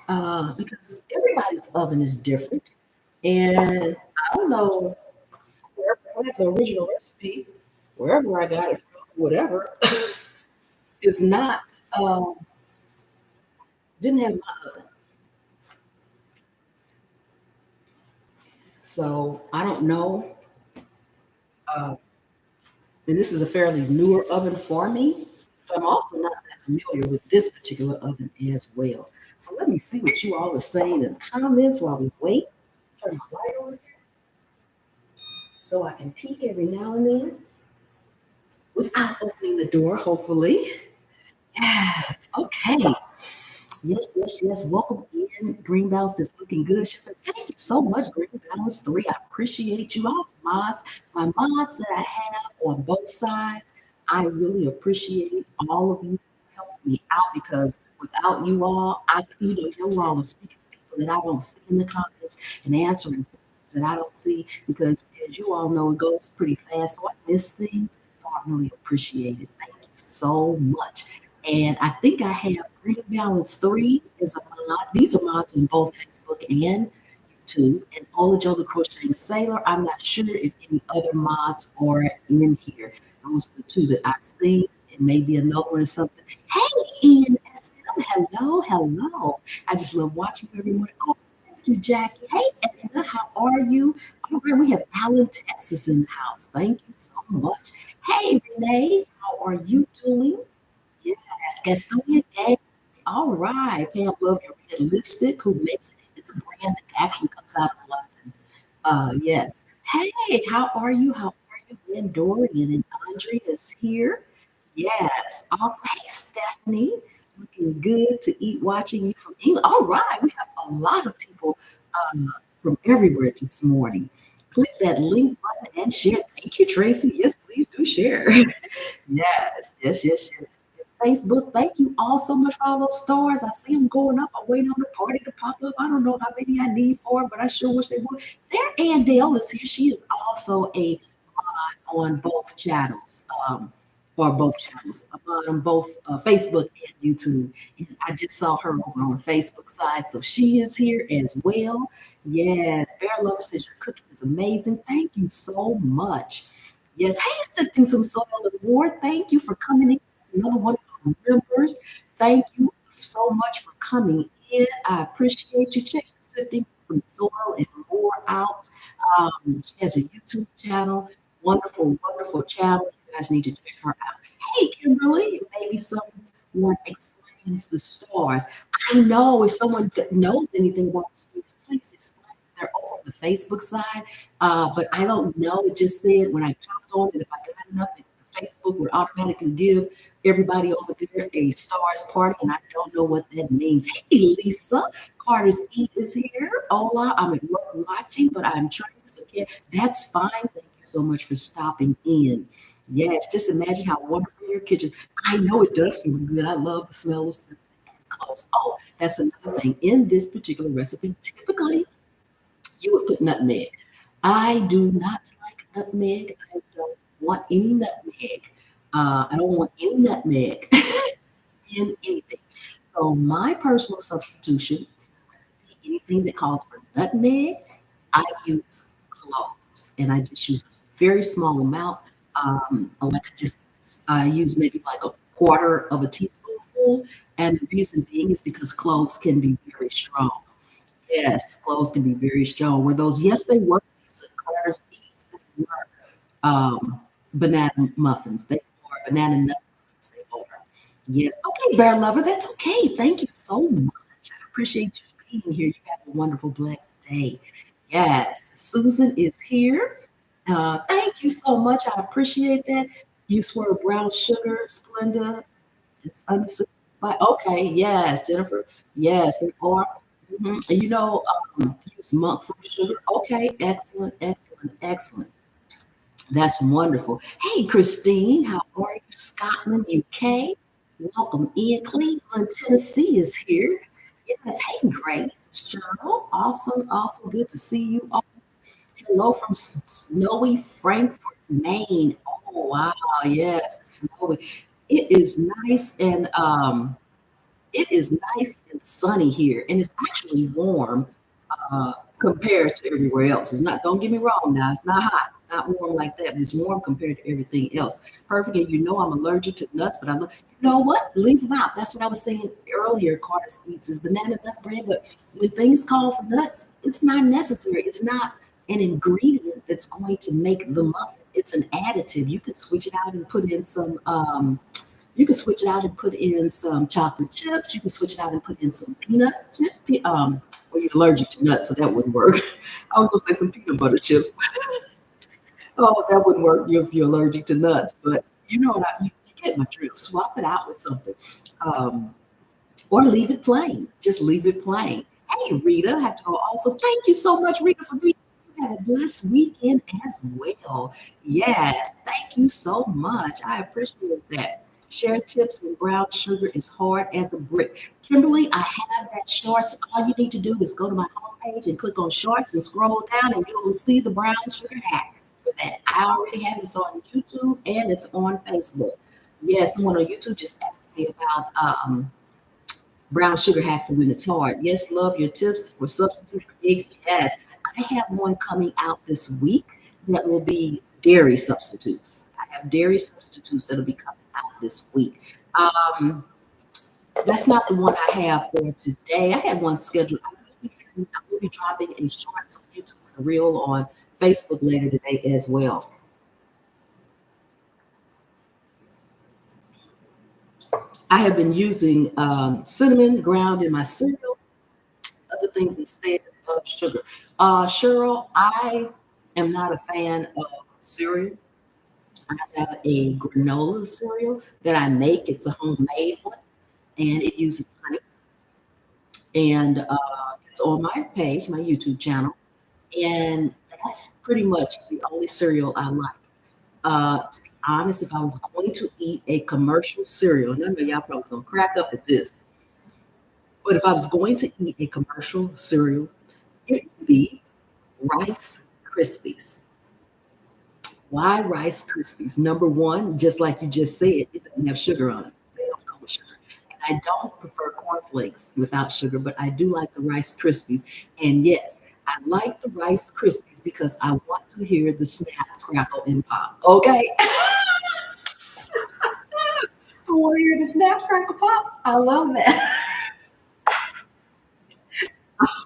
Because everybody's oven is different. And I don't know wherever I got the original recipe, wherever I got it from, whatever, is not, didn't have my oven. So I don't know. Uh, and this is a fairly newer oven for me. So I'm also not that familiar with this particular oven as well. So let me see what you all are saying in the comments while we wait. Turn my light on here so I can peek every now and then without opening the door, hopefully. Yes. Okay. Yes, yes, yes. Welcome in. Green Balance is looking good. Thank you so much, Green Balance 3. I appreciate you all mods. My mods that I have on both sides. I really appreciate all of you helping me out because without you all, you all are speaking to people that I don't see in the comments and answering questions that I don't see because as you all know, it goes pretty fast. So I miss things. So I really appreciate it. Thank you so much. And I think I have Green Balance 3 is a mod. These are mods on both Facebook and YouTube. And Ola Joe the Crocheting Sailor. I'm not sure if any other mods are in here. Those are the two that I've seen. It may be another one or something. Hey, Ian SM. Hello, hello. I just love watching you every morning. Oh, thank you, Jackie. Hey, Edna, how are you? All right, we have Alan, Texas in the house. Thank you so much. Hey, Renee, how are you doing? Yes, Gastonia Games. All right. Pam, love your red lipstick. Who makes it? It's a brand that actually comes out of London. Yes. Hey, how are you? How are you? Ben Dorian and Andrea is here. Yes. Also, hey, Stephanie. Looking good to eat watching you from England. All right. We have a lot of people from everywhere this morning. Click that link button and share. Thank you, Tracy. Yes, please do share. Yes, yes, yes, yes. Facebook, thank you all so much for all those stars. I see them going up. I'm waiting on the party to pop up. I don't know how many I need for it, but I sure wish they would. There, Ann Dale is here. She is also a mod on both channels, or both channels, a mod on both Facebook and YouTube. And I just saw her over on Facebook side, so she is here as well. Yes, Bear Lover says your cooking is amazing. Thank you so much. Yes, hey, Sifting some soil and more. Thank you for coming in. Another one of our members. Thank you so much for coming in. I appreciate you. Check Sifting some soil and more out. She has a YouTube channel. Wonderful, wonderful channel. You guys need to check her out. Hey, Kimberly, maybe someone explains the stars. I know if someone knows anything about the stars, please explain. They're over on the Facebook side, but I don't know. It just said when I popped on it, if I got enough, Facebook would automatically give everybody over there a stars party, and I don't know what that means. Hey, Lisa, Carter's Eat is here. Hola, I'm at work watching, but I'm trying to get. That's fine. Thank you so much for stopping in. Yes, just imagine how wonderful your kitchen. I know it does smell good. I love the smell of cinnamon and cloves. Oh, that's another thing. In this particular recipe, typically you would put nutmeg. I do not like nutmeg. I don't want any nutmeg. I don't want any nutmeg in anything. So my personal substitution for recipe, anything that calls for nutmeg, I use cloves, and I just use a very small amount. I use maybe like a quarter of a teaspoonful, and the reason being is because cloves can be very strong. Yes, cloves can be very strong. Were those? Yes, they were. Claire's Eats. They were banana muffins. They were banana nut muffins. They were. Yes. Okay, Bear Lover. That's okay. Thank you so much. I appreciate you being here. You have a wonderful, blessed day. Yes. Susan is here. Thank you so much. I appreciate that. You swear brown sugar, Splenda. It's understood. Okay, yes, Jennifer. Yes, there are. And use monk fruit sugar. Okay, excellent, excellent, excellent. That's wonderful. Hey, Christine, how are you? Scotland, UK. Welcome in. Cleveland, Tennessee is here. Yes. Hey, Grace. Cheryl. Awesome, awesome. Good to see you. Oh, hello from snowy Frankfurt, Maine. Oh, wow. Yes, snowy. It is nice and it is nice and sunny here, and it's actually warm compared to everywhere else. It's not. Don't get me wrong. Now it's not hot. It's not warm like that. But it's warm compared to everything else. Perfect. And I'm allergic to nuts, but I love. You know what? Leave them out. That's what I was saying earlier. Carter's Eats is banana nut bread, but when things call for nuts, it's not necessary. It's not. an ingredient that's going to make the muffin. It's an additive. You could switch it out and put in some you can switch it out and put in some chocolate chips. You can switch it out and put in some peanut chip. Well, you're allergic to nuts, so that wouldn't work. I was gonna say some peanut butter chips. Oh, that wouldn't work if you're allergic to nuts. But you know what? You get my drift. Swap it out with something. Um, or leave it plain. Just leave it plain. Hey, Rita, I have to go also. Thank you so much, Rita, for being. You had a blessed weekend as well. Yes, thank you so much. I appreciate that. Share tips when brown sugar is hard as a brick. Kimberly, I have that shorts. All you need to do is go to my homepage and click on shorts and scroll down, and you will see the brown sugar hack for that. I already have it. It's on YouTube and it's on Facebook. Yes, someone on YouTube just asked me about brown sugar hack for when it's hard. Yes, love your tips for substitute for eggs. Yes, I have one coming out this week that will be dairy substitutes. I have dairy substitutes that'll be coming out this week. That's not the one I have for today. I had one scheduled. I will be dropping a shorts on YouTube and a reel on Facebook later today as well. I have been using cinnamon ground in my cereal, other things instead of sugar. Cheryl, I am not a fan of cereal. I have a granola cereal that I make. It's a homemade one, and it uses honey. And it's on my page, my YouTube channel. And that's pretty much the only cereal I like. To be honest, if I was going to eat a commercial cereal, and I know y'all probably gonna crack up at this, but if I was going to eat a commercial cereal, it would be Rice Krispies. Why Rice Krispies? Number one, just like you just said, it doesn't have sugar on it. They don't come with sugar. And I don't prefer cornflakes without sugar, but I do like the Rice Krispies. And yes, I like the Rice Krispies because I want to hear the snap, crackle, and pop. Okay. I want to hear the snap, crackle, pop. I love that.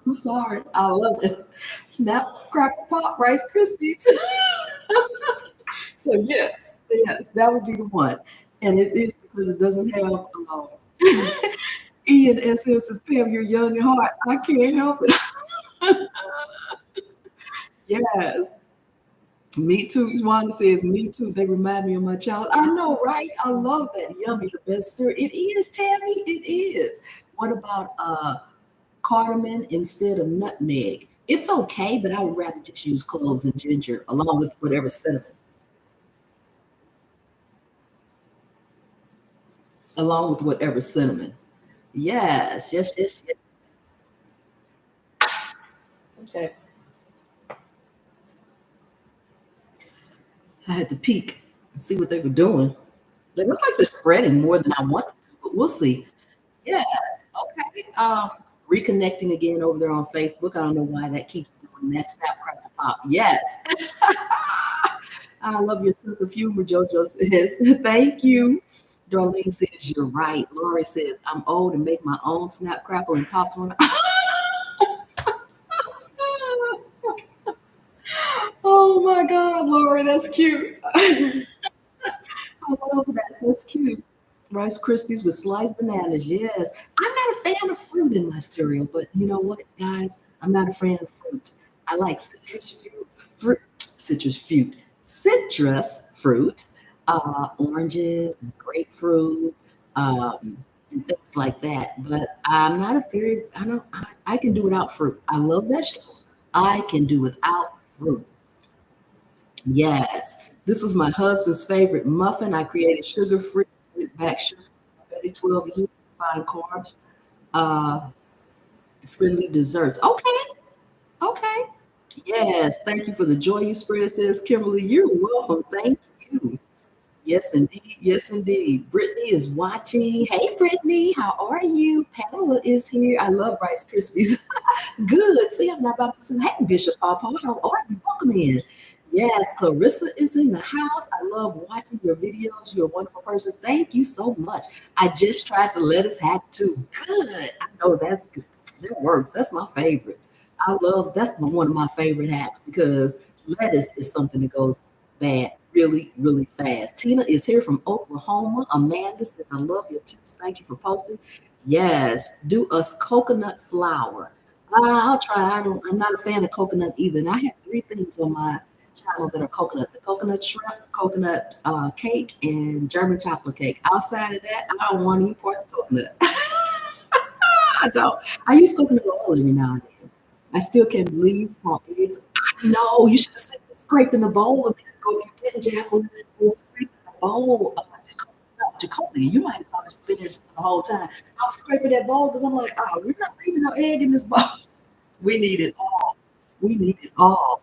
I'm sorry. I love it. Snap, crackle, pop, Rice Krispies. So yes, that would be the one. And it is because it doesn't have Ian S. Hill says, Pam, you're young and hard. I can't help it. Yes. Me too. Wanda says, me too. They remind me of my child. I know, right? I love that. Yummy, the best cereal. It is, Tammy. It is. What about cardamom instead of nutmeg? It's okay, but I would rather just use cloves and ginger along with whatever cinnamon. Along with whatever cinnamon. Yes, yes, yes, yes. Okay. I had to peek and see what they were doing. They look like they're spreading more than I want them to, but we'll see. Yes. Okay. Reconnecting again over there on Facebook. I don't know why that keeps doing that. Snap, crackle, pop. Yes. I love your sense of humor, JoJo says. Thank you. Darlene says, you're right. Lori says, I'm old and make my own snap, crackle, and pops when Oh my God, Lori, that's cute. I love that. That's cute. Rice Krispies with sliced bananas. Yes. I'm not a fan of fruit in my cereal, but you know what, guys? I'm not a fan of fruit. I like citrus fruit, oranges, and grapefruit, and things like that. But I'm not a very, I don't, I can do without fruit. I love vegetables. I can do without fruit. Yes, this was my husband's favorite muffin. I created sugar-free, went back sugar, already 12 years, fine carbs, uh, friendly desserts. Okay, okay. Yes, thank you for the joy you spread, says Kimberly. You're welcome. Thank you. Yes, indeed. Yes, indeed. Brittany is watching. Hey, Brittany, how are you? Pamela is here. I love Rice Krispies. Good. See, I'm not about to say, hey, Bishop Papa, how are you? Welcome in. Yes, Clarissa is in the house. I love watching your videos. You're a wonderful person. Thank you so much. I just tried the lettuce hack too. Good. I know that's good. That works. That's my favorite. I love that's one of my favorite hacks because lettuce is something that goes bad really, really fast. Tina is here from Oklahoma. Amanda says, I love your tips. Thank you for posting. Yes, do us coconut flour. I'll try. I'm not a fan of coconut either. And I have three things on my channel that are coconut: the coconut shrimp, coconut cake, and German chocolate cake. Outside of that, I don't want any parts of coconut. I don't. I use coconut oil every now and then. I still can't believe how eggs. I know you should have seen me scraping the bowl a minute ago. If you didn't, Jacqueline, was scraping the bowl. Jacoby, you might have thought it's been there the whole time. I was scraping that bowl because I'm like, oh, we're not leaving no egg in this bowl. We need it all. We need it all.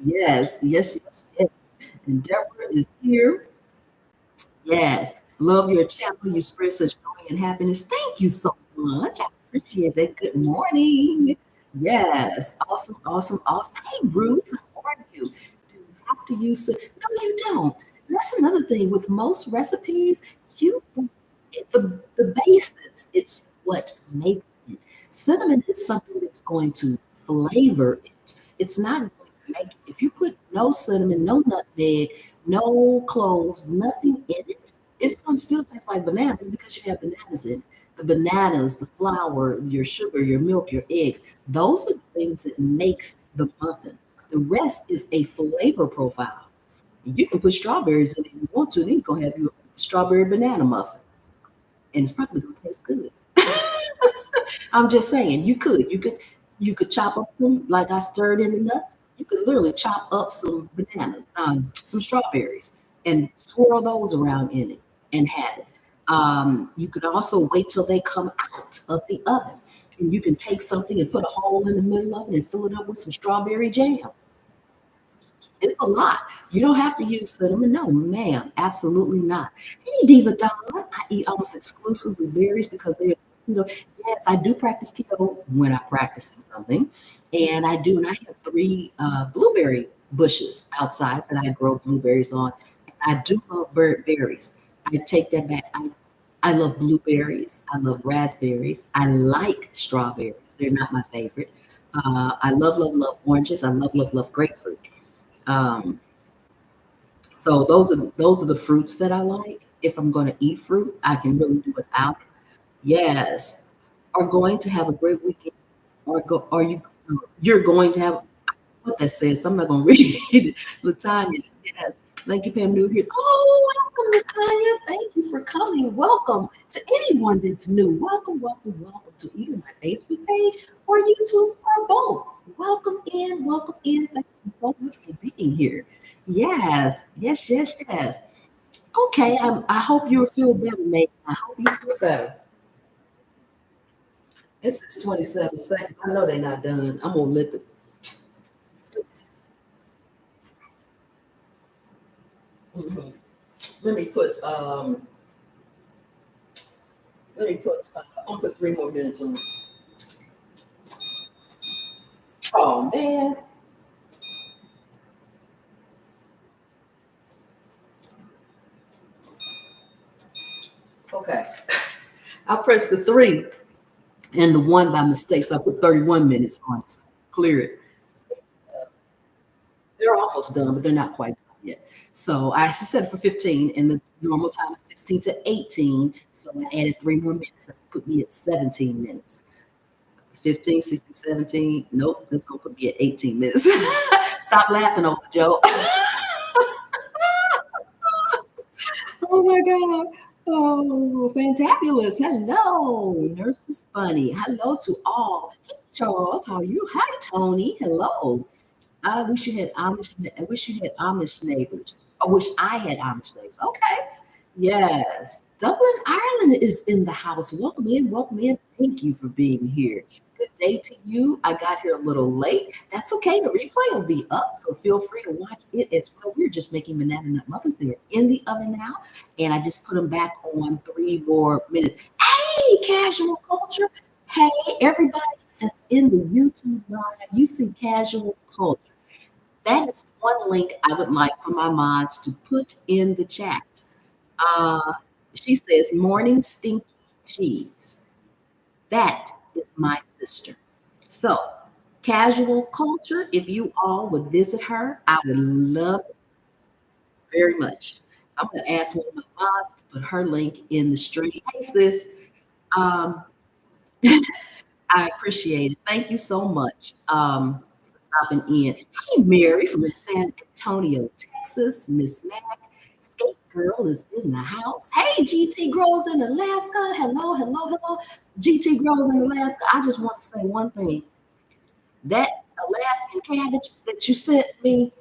Yes, yes, yes, yes. And Deborah is here. Yes. Love your channel. You spread such joy and happiness. Thank you so much. I appreciate that. Good morning. Yes. Awesome, awesome, awesome. Hey, Ruth, how are you? Do you have to use it? No, you don't. That's another thing. With most recipes, you the basis, it's what makes it. Cinnamon is something that's going to flavor it. It's not going to make it. If you put no cinnamon, no nutmeg, no cloves, nothing in it, it's going to still taste like bananas because you have bananas in it. The bananas, the flour, your sugar, your milk, your eggs, those are the things that makes the muffin. The rest is a flavor profile. You can put strawberries in it if you want to, then you're gonna have your strawberry banana muffin. And it's probably gonna taste good. I'm just saying, you could chop up some, like I stirred in the nuts. You could literally chop up some banana, some strawberries, and swirl those around in it and have it. You could also wait till they come out of the oven, and you can take something and put a hole in the middle of it and fill it up with some strawberry jam. It's a lot. You don't have to use cinnamon. No, ma'am, absolutely not. Hey, Diva Dawn, I eat almost exclusively berries because yes, I do practice keto when I'm practicing something. And I have three blueberry bushes outside that I grow blueberries on. I do love berries. I take that back. I love blueberries. I love raspberries. I like strawberries. They're not my favorite. I love, love, love oranges. I love, love, love grapefruit. Um, so those are the fruits that I like. If I'm going to eat fruit, I can really do it out. Yes, are going to have a great weekend. Or go? Are you? You're going to have what that says. I'm not going to read it. Latanya, yes. Thank you, Pam Newbeard. Oh, welcome, Latanya. Thank you for coming. Welcome to anyone that's new. Welcome, welcome, welcome to either my Facebook page or YouTube or both. Welcome in, welcome in. Thank you so much for being here. Yes, yes, yes, yes. Okay, I hope you feel better, mate. I hope you feel better. It's 27 seconds. I know they're not done. I'm gonna let the mhm. let me put I'm gonna put 3 more minutes on. Oh man. Okay. I pressed the three and the one by mistake, so I put 31 minutes on it. So clear it. They're almost done, but they're not quite done yet. So I set it for 15, and the normal time is 16 to 18. So I added 3 more minutes. That put me at 17 minutes. 15, 16, 17. Nope, that's gonna put me at 18 minutes. Stop laughing over Joe. Oh my God. Oh, fantabulous. Hello, Nurses Bunny. Hello to all. Hey, Charles, how are you? Hi, Tony. Hello. I wish you had Amish neighbors. I wish I had Amish neighbors. Okay. Yes. Dublin, Ireland is in the house. Welcome in. Welcome in. Thank you for being here. Good day to you. I got here a little late. That's okay. The replay will be up, so feel free to watch it as well. We're just making banana nut muffins. They're in the oven now, and I just put them back on 3 more minutes. Hey, casual culture. Hey, everybody that's in the YouTube live, you see casual culture. That is one link I would like for my mods to put in the chat. Uh, she says, morning stinky cheese. That is my sister. So Casual culture, if you all would visit her, I would love it very much. So I'm going to ask one of my moms to put her link in the stream. Hey, sis. Um, I appreciate it. Thank you so much for stopping in. Hey, Mary from San Antonio, Texas. Miss Mac, Skate Girl is in the house. Hey, GT Grows in Alaska. Hello, hello, hello. GT Grows in Alaska. I just want to say one thing. That Alaskan cabbage that you sent me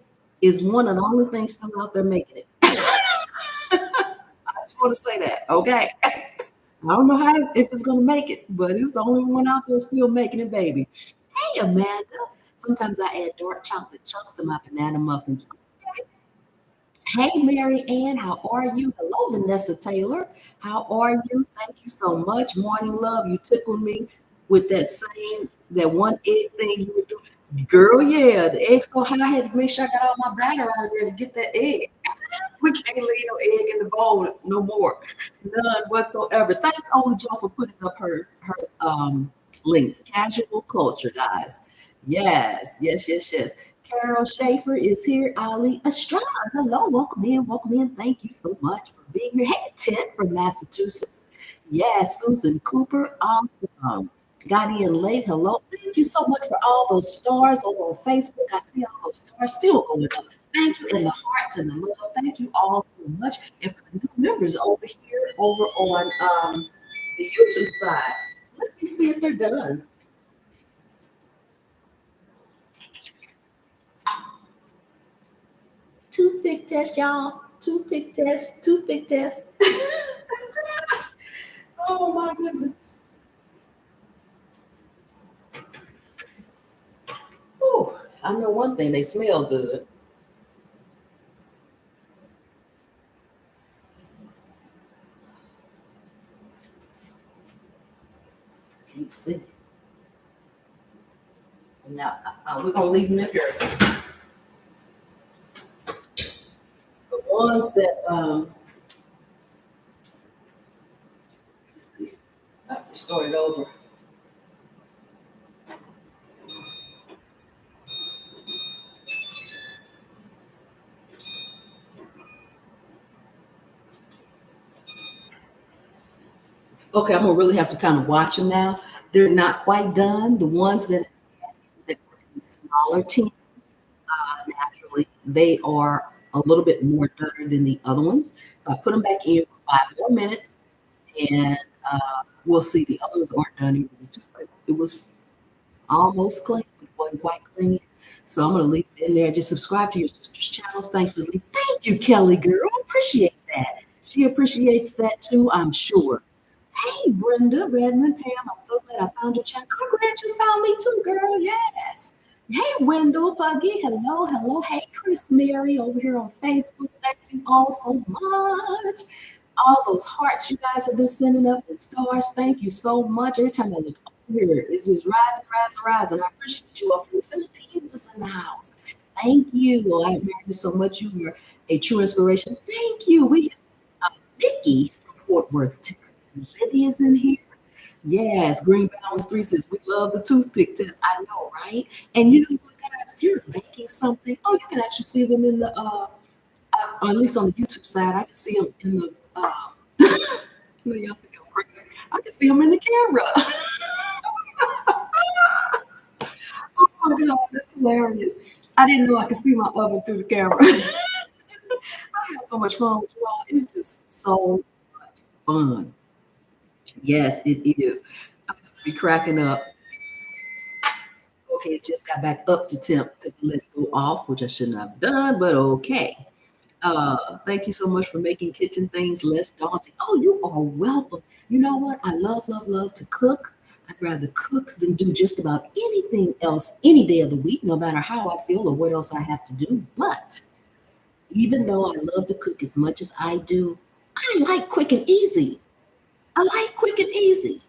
is one of the only things still out there making it. I just want to say that, okay? I don't know how if it's gonna make it, but it's the only one out there still making it, baby. Hey, Amanda. Sometimes I add dark chocolate chunks to my banana muffins. Hey, Mary Ann, how are you? Hello, Vanessa Taylor. How are you? Thank you so much. Morning love. You tickled me with that one egg thing you were doing. Girl, yeah, the egg's so high, I had to make sure I got all my batter out of there to get that egg. We can't leave no egg in the bowl no more. None whatsoever. Thanks, Only Joe, for putting up her link. Casual culture, guys. Yes, yes, yes, yes. Carol Schaefer is here. Ali Estrada. Hello, welcome in, welcome in. Thank you so much for being here. Hey, Ted from Massachusetts. Yes, Susan Cooper. Awesome. Got in late. Hello. Thank you so much for all those stars over on Facebook. I see all those stars still going up. Thank you, and the hearts and the love. Thank you all so much. And for the new members over here, over on the YouTube side, let me see if they're done. Toothpick test, y'all. Toothpick test. Toothpick test. Oh my goodness. Oh, I know one thing. They smell good. You see. Now we're gonna leave them in here. The ones that let's see, I have to start it over. Okay, I'm gonna really have to kind of watch them now. They're not quite done. The ones that were in smaller tins, naturally, they are a little bit more dirty than the other ones. So I put them back in for 5 more minutes, and we'll see. The other ones aren't done either. It was almost clean, but it wasn't quite clean. So I'm gonna leave it in there. Just subscribe to your sister's channels. Thanks for leaving. Thank you, Kelly girl. Appreciate that. She appreciates that too, I'm sure. Hey, Brenda, Redmond, Pam, I'm so glad I found your channel. I'm glad you found me too, girl. Yes. Hey, Wendell, Puggy. Hello, hello. Hey, Chris Mary over here on Facebook. Thank you all so much. All those hearts you guys have been sending up and stars. Thank you so much. Every time I look over here, it's just rising, rising, rising. I appreciate you all from the Philippines is in the house. Thank you. Well, I admire you so much. You were a true inspiration. Thank you. We have Vicky from Fort Worth, Texas. Lydia's in here. Yes, Green Balance 3 says we love the toothpick test. I know, right? And you know what, guys? If you're making something, oh, you can actually see them in the or at least on the YouTube side, I can see them in the. You know, y'all think I'm crazy. I can see them in the camera. Oh my god, that's hilarious! I didn't know I could see my oven through the camera. I had so much fun with you all. It's just so much fun. Yes, it is. I'm just be cracking up. Okay, it just got back up to temp because I let it go off, which I shouldn't have done, but okay. Thank you so much for making kitchen things less daunting. Oh, you are welcome. You know what? I love, love, love to cook. I'd rather cook than do just about anything else any day of the week, no matter how I feel or what else I have to do. But even though I love to cook as much as I do, I like quick and easy. I like quick and easy.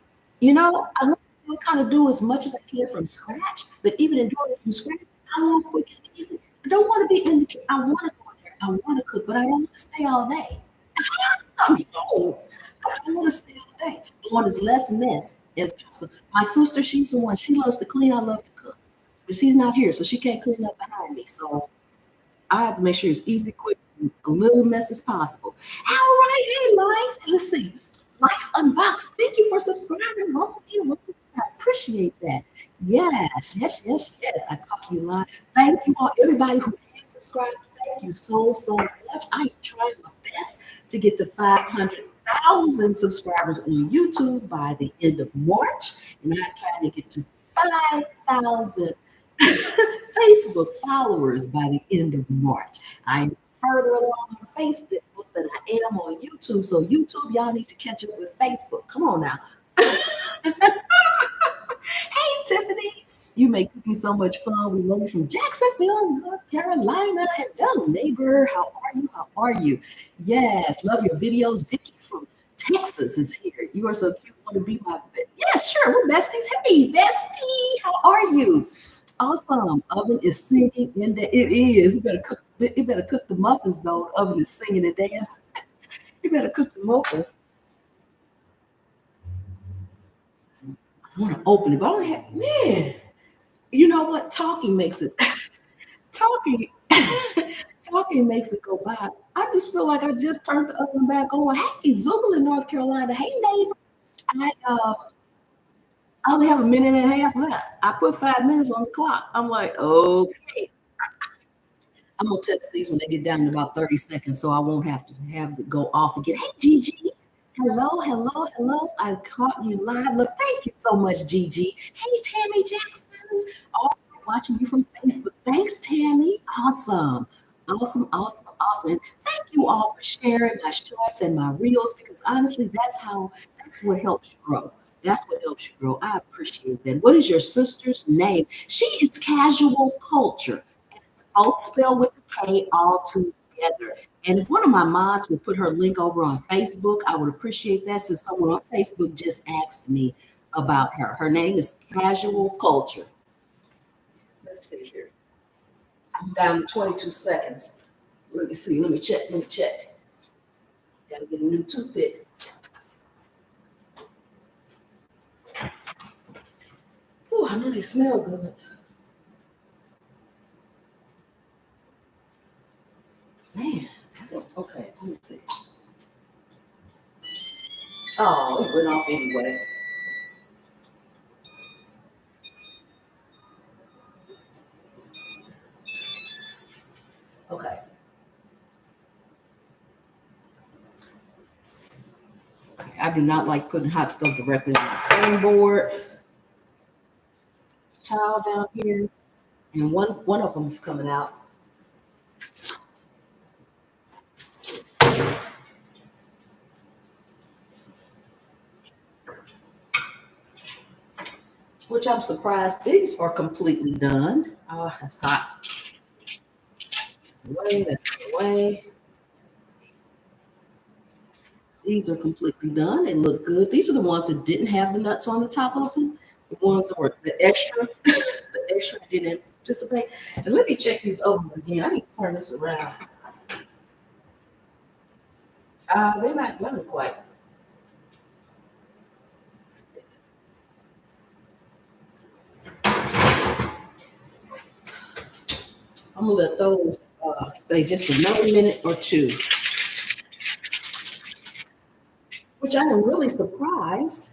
I want to kind of do as much as I can from scratch, but even in doing it from scratch, I want quick and easy. I don't want to be in the kitchen. I want to go in there. I want to cook, but I don't want to stay all day. I'm told. I don't want to stay all day. I want as less mess as possible. My sister, she's the one. She loves to clean. I love to cook. but she's not here, so she can't clean up behind me. So I have to make sure it's easy, quick, and a little mess as possible. All right, hey, Life. Let's see. Life Unboxed. Thank you for subscribing. I appreciate that. Yes, yes, yes, yes. I caught you live. Thank you all, everybody who has subscribed. Thank you so, so much. I am trying my best to get to 500,000 subscribers on YouTube by the end of March. And I'm trying to get to 5,000 Facebook followers by the end of March. I'm further along on Facebook than I am on YouTube. So YouTube, y'all need to catch up with Facebook. Come on now. Hey, Tiffany. You make cooking so much fun. We love you from Jacksonville, North Carolina. Hello, neighbor. How are you? How are you? Yes, love your videos. Vicky from Texas is here. You are so cute. Want to be my yes, sure. We're besties. Hey, bestie. How are you? Awesome. Oven is singing in the it is. You better cook. You better cook the muffins though. The oven is singing and dancing. You better cook the muffins. I want to open it, but I don't have man. You know what? Talking makes it talking talking makes it go by. I just feel like I just turned the oven back on. Hey, Zooble in North Carolina. Hey, neighbor. I only have a minute and a half left. I put 5 minutes on the clock. I'm like, okay. I'm gonna text these when they get down to about 30 seconds, so I won't have to go off again. Hey, Gigi. Hello, hello, hello. I caught you live. Look, thank you so much, Gigi. Hey, Tammy Jackson. Oh, watching you from Facebook. Thanks, Tammy. Awesome. Awesome, awesome, awesome. And thank you all for sharing my shorts and my reels because honestly, that's what helps you grow. That's what helps you grow. I appreciate that. What is your sister's name? She is Casual Culture. And it's both spelled with a K all together. And if one of my mods would put her link over on Facebook, I would appreciate that since someone on Facebook just asked me about her. Her name is Casual Culture. Let's see here. I'm down to 22 seconds. Let me see. Let me check. Let me check. Gotta get a new toothpick. Oh, I know they smell good. Man. Okay, let me see. Oh, it went off anyway. Okay. I do not like putting hot stuff directly on my cutting board. This towel down here, and one of them is coming out. Which I'm surprised these are completely done. Oh, that's hot. Away, that's away. These are completely done. They look good. These are the ones that didn't have the nuts on the top of them. The ones that were the extra, the extra I didn't anticipate. And let me check these ovens again. I need to turn this around. They're not done quite. I'm gonna let those stay just another minute or two. Which I am really surprised.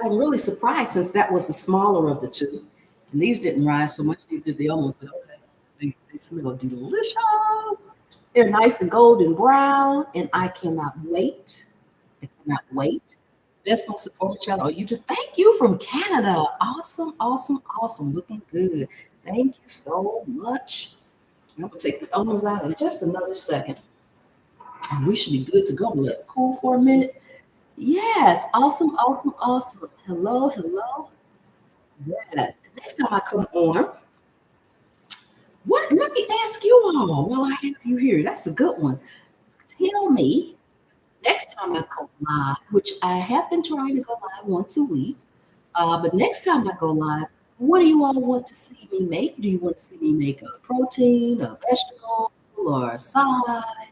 I'm really surprised since that was the smaller of the two. And these didn't rise so much, neither did the other ones, but okay. They smell delicious. They're nice and golden brown, and I cannot wait. I cannot wait. Best most informative channel. Oh, you just thank you from Canada. Awesome, awesome, awesome. Looking good. Thank you so much. I'm gonna take the others out in just another second. And we should be good to go. Let it cool for a minute. Yes, awesome, awesome, awesome. Hello, hello. Yes. Next time I come on, what? Let me ask you all while I have you here. That's a good one. Tell me next time I go live, which I have been trying to go live once a week, but next time I go live, what do you all want to see me make? Do you want to see me make a protein, a vegetable, or a side?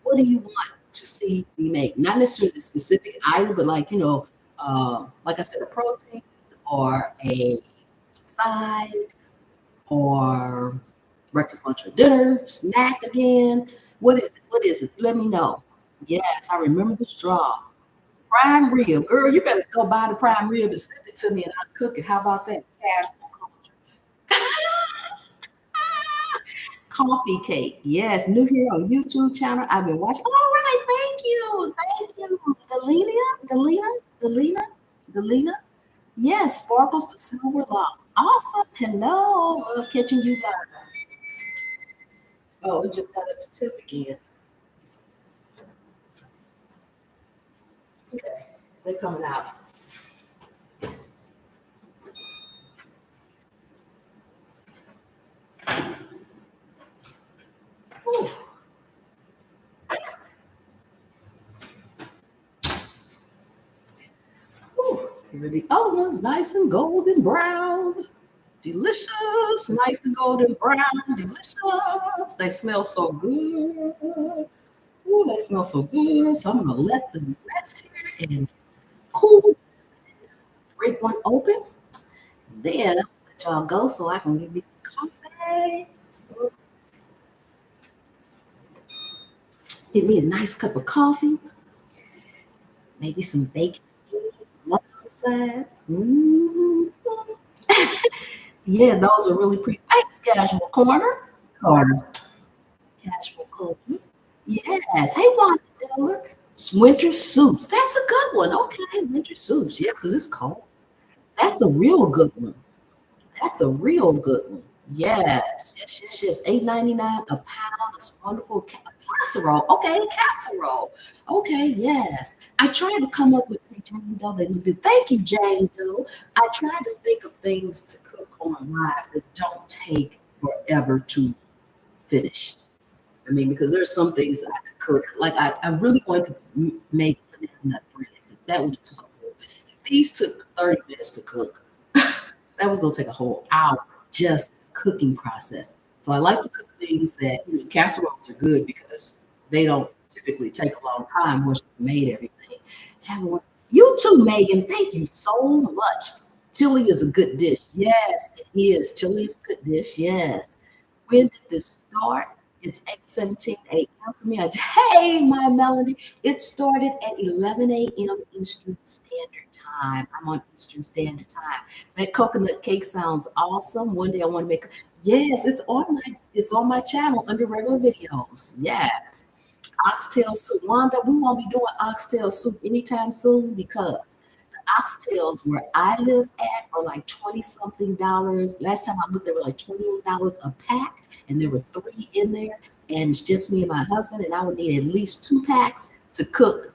What do you want to see me make? Not necessarily the specific item, but like I said, a protein. or a side or breakfast, lunch, or dinner, snack again. What is it? What is it? Let me know. Yes, I remember the straw. Prime rib. Girl, you better go buy the prime rib and send it to me and I'll cook it. How about that? Casual culture. Coffee cake. Yes, new here on YouTube channel. I've been watching. All right, thank you. Thank you. Delina. Yes, sparkles to silver locks. Awesome. Hello. Love catching you live. Oh, it just got up to tip again. Okay. They're coming out. Ooh, ooh. Here the oven's nice and golden brown. Delicious, nice and golden brown, delicious. They smell so good. Ooh, they smell so good. So I'm gonna let them rest here and cool. Break one open. Then I'll let y'all go so I can give me some coffee. Give me a nice cup of coffee, maybe some bacon, muffin on the side. Yeah, those are really pretty. Thanks, Casual Corner. Corner. Casual Corner. Yes. Hey, Wanda Diller. Winter soups. That's a good one. Okay, winter soups. Yeah, because it's cold. That's a real good one. That's a real good one. Yes. 8.99 a pound. It's wonderful. Casserole. Okay, casserole. Okay, yes. I tried to come up with, hey, Jane Doe, they looked at, thank you, Jane Doe. I tried to think of things to cook on live that don't take forever to finish. I mean, because there's some things that I could cook. Like I really wanted to make banana nut bread, but that would have took a whole. If these took 30 minutes to cook, that was gonna take a whole hour just cooking process. So I like to cook things that casseroles are good because they don't typically take a long time once you've made everything. Have one. You too, Megan. Thank you so much. Chili is a good dish. Yes, it is. Chili is a good dish. Yes. When did this start? It's 8:17 a.m. for me. Hey, my Melody. It started at 11 a.m. Eastern Standard Time. I'm on Eastern Standard Time. That coconut cake sounds awesome. One day I want to make. Yes, it's on my channel under regular videos. Yes, oxtail soup. Wanda, we won't be doing oxtail soup anytime soon because the oxtails where I live at are like 20 something dollars. Last time I looked, they were like $28 a pack, and there were three in there. And it's just me and my husband, and I would need at least two packs to cook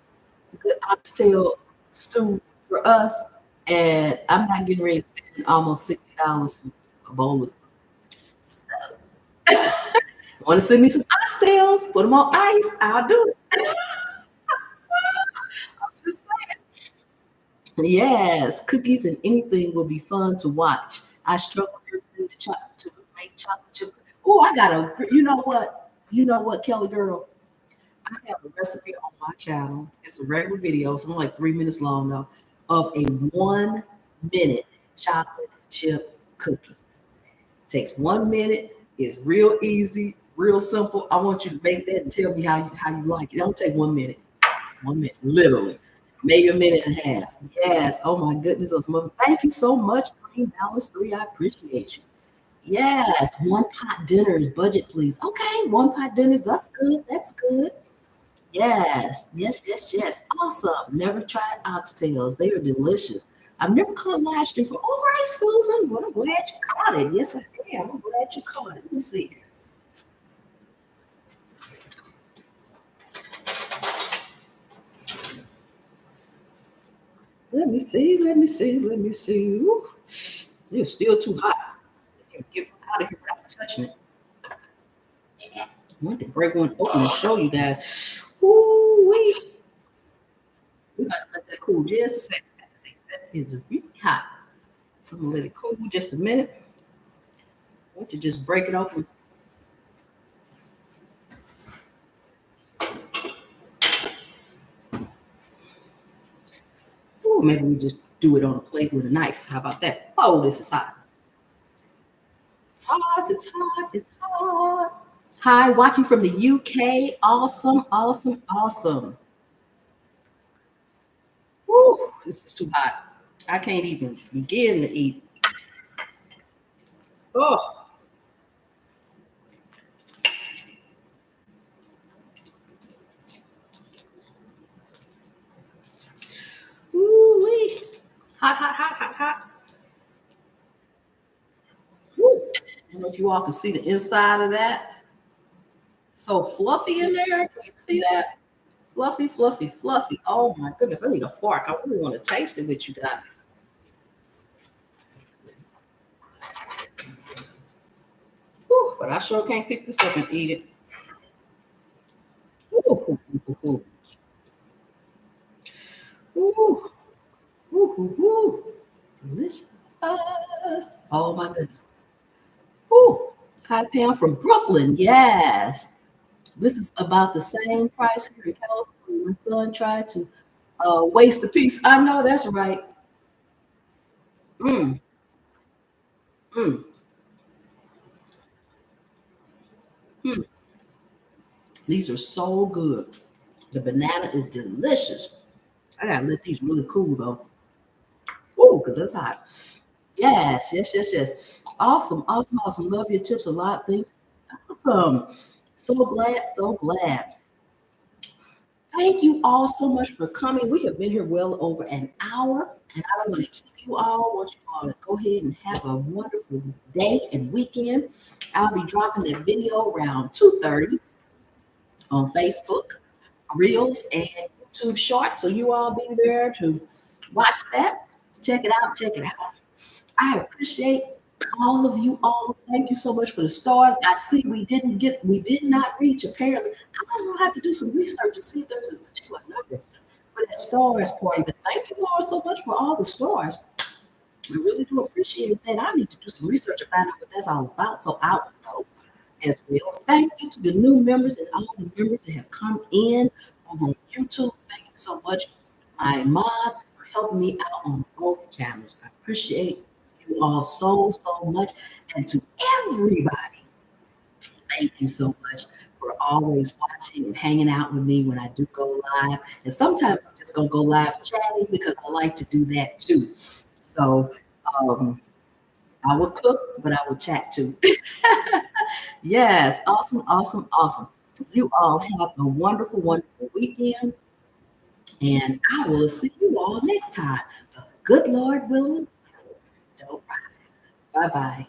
good oxtail stew for us. And I'm not getting ready to spend almost $60 for a bowl of soup. So, want to send me some oxtails? Put them on ice. I'll do it. I'm just Yes, cookies and anything will be fun to watch. I struggle everything to make chocolate chip. Oh, I got a. You know what? You know what, Kelly girl? I have a recipe on my channel. It's a regular video. It's only like 3 minutes long though, of a 1 minute chocolate chip cookie. Takes 1 minute. It's real easy, real simple. I want you to make that and tell me how you like it. It don't take 1 minute. 1 minute, literally. Maybe a minute and a half. Yes. Oh my goodness. Those mother. Thank you so much. $3, 3. I appreciate you. Yes. One pot dinners, budget, please. Okay. One pot dinners. That's good. That's good. Yes. Awesome. Never tried oxtails. They are delicious. I've never caught last year for. All right, Susan. Well, I'm glad you caught it. Yes, I am. I'm glad you caught it. Let me see. Let me see. Ooh, it's still too hot. Get out of here without touching it. I want to break one open and show you guys. Ooh, wait. We got to let that cool just a second. That is really hot. So I'm gonna let it cool just a minute. I want to just break it open. Ooh, maybe we just do it on a plate with a knife. How about that? Oh, this is hot. It's hot. It's hot. It's hot. Hi, watching from the UK. Awesome, awesome, awesome. Woo, this is too hot. I can't even begin to eat. Oh, ooh wee. Hot, hot, hot, hot, hot. Woo. I don't know if you all can see the inside of that. So fluffy in there. Can you see that? Fluffy, fluffy, fluffy. Oh my goodness, I need a fork. I really want to taste it with you guys. Woo, but I sure can't pick this up and eat it. Ooh, ooh, ooh, ooh, ooh, ooh, ooh, ooh. Delicious. Oh my goodness. Ooh, hot pan from Brooklyn. Yes. This is about the same price here in California. My son tried to waste a piece. I know that's right. Mm, mm, mm. These are so good. The banana is delicious. I gotta let these really cool though. Ooh, because it's hot. Yes, yes, yes, yes. Awesome, awesome, awesome. Love your tips a lot. Thanks. Awesome. So glad, so glad. Thank you all so much for coming. We have been here well over an hour, and I don't want to keep you all. I want you all to go ahead and have a wonderful day and weekend. I'll be dropping that video around 2:30 on Facebook, Reels, and YouTube Shorts. So you all be there to watch that. Check it out. Check it out. I appreciate all of you all. Thank you so much for the stars. I see we did not reach apparently. I'm gonna have to do some research and see if there's a particular number for that stars party. But thank you all so much for all the stars. I really do appreciate that. I need to do some research and find out what that's all about so I'll know as well. Thank you to the new members and all the members that have come in over on YouTube. Thank you so much, my mods, for helping me out on both channels. I appreciate you all so, so much. And to everybody, thank you so much for always watching and hanging out with me when I do go live. And sometimes I'm just going to go live chatting because I like to do that too. So um, I will cook, but I will chat too. Yes, awesome, awesome, awesome. You all have a wonderful, wonderful weekend, and I will see you all next time. Good Lord willing, don't rise. Bye bye.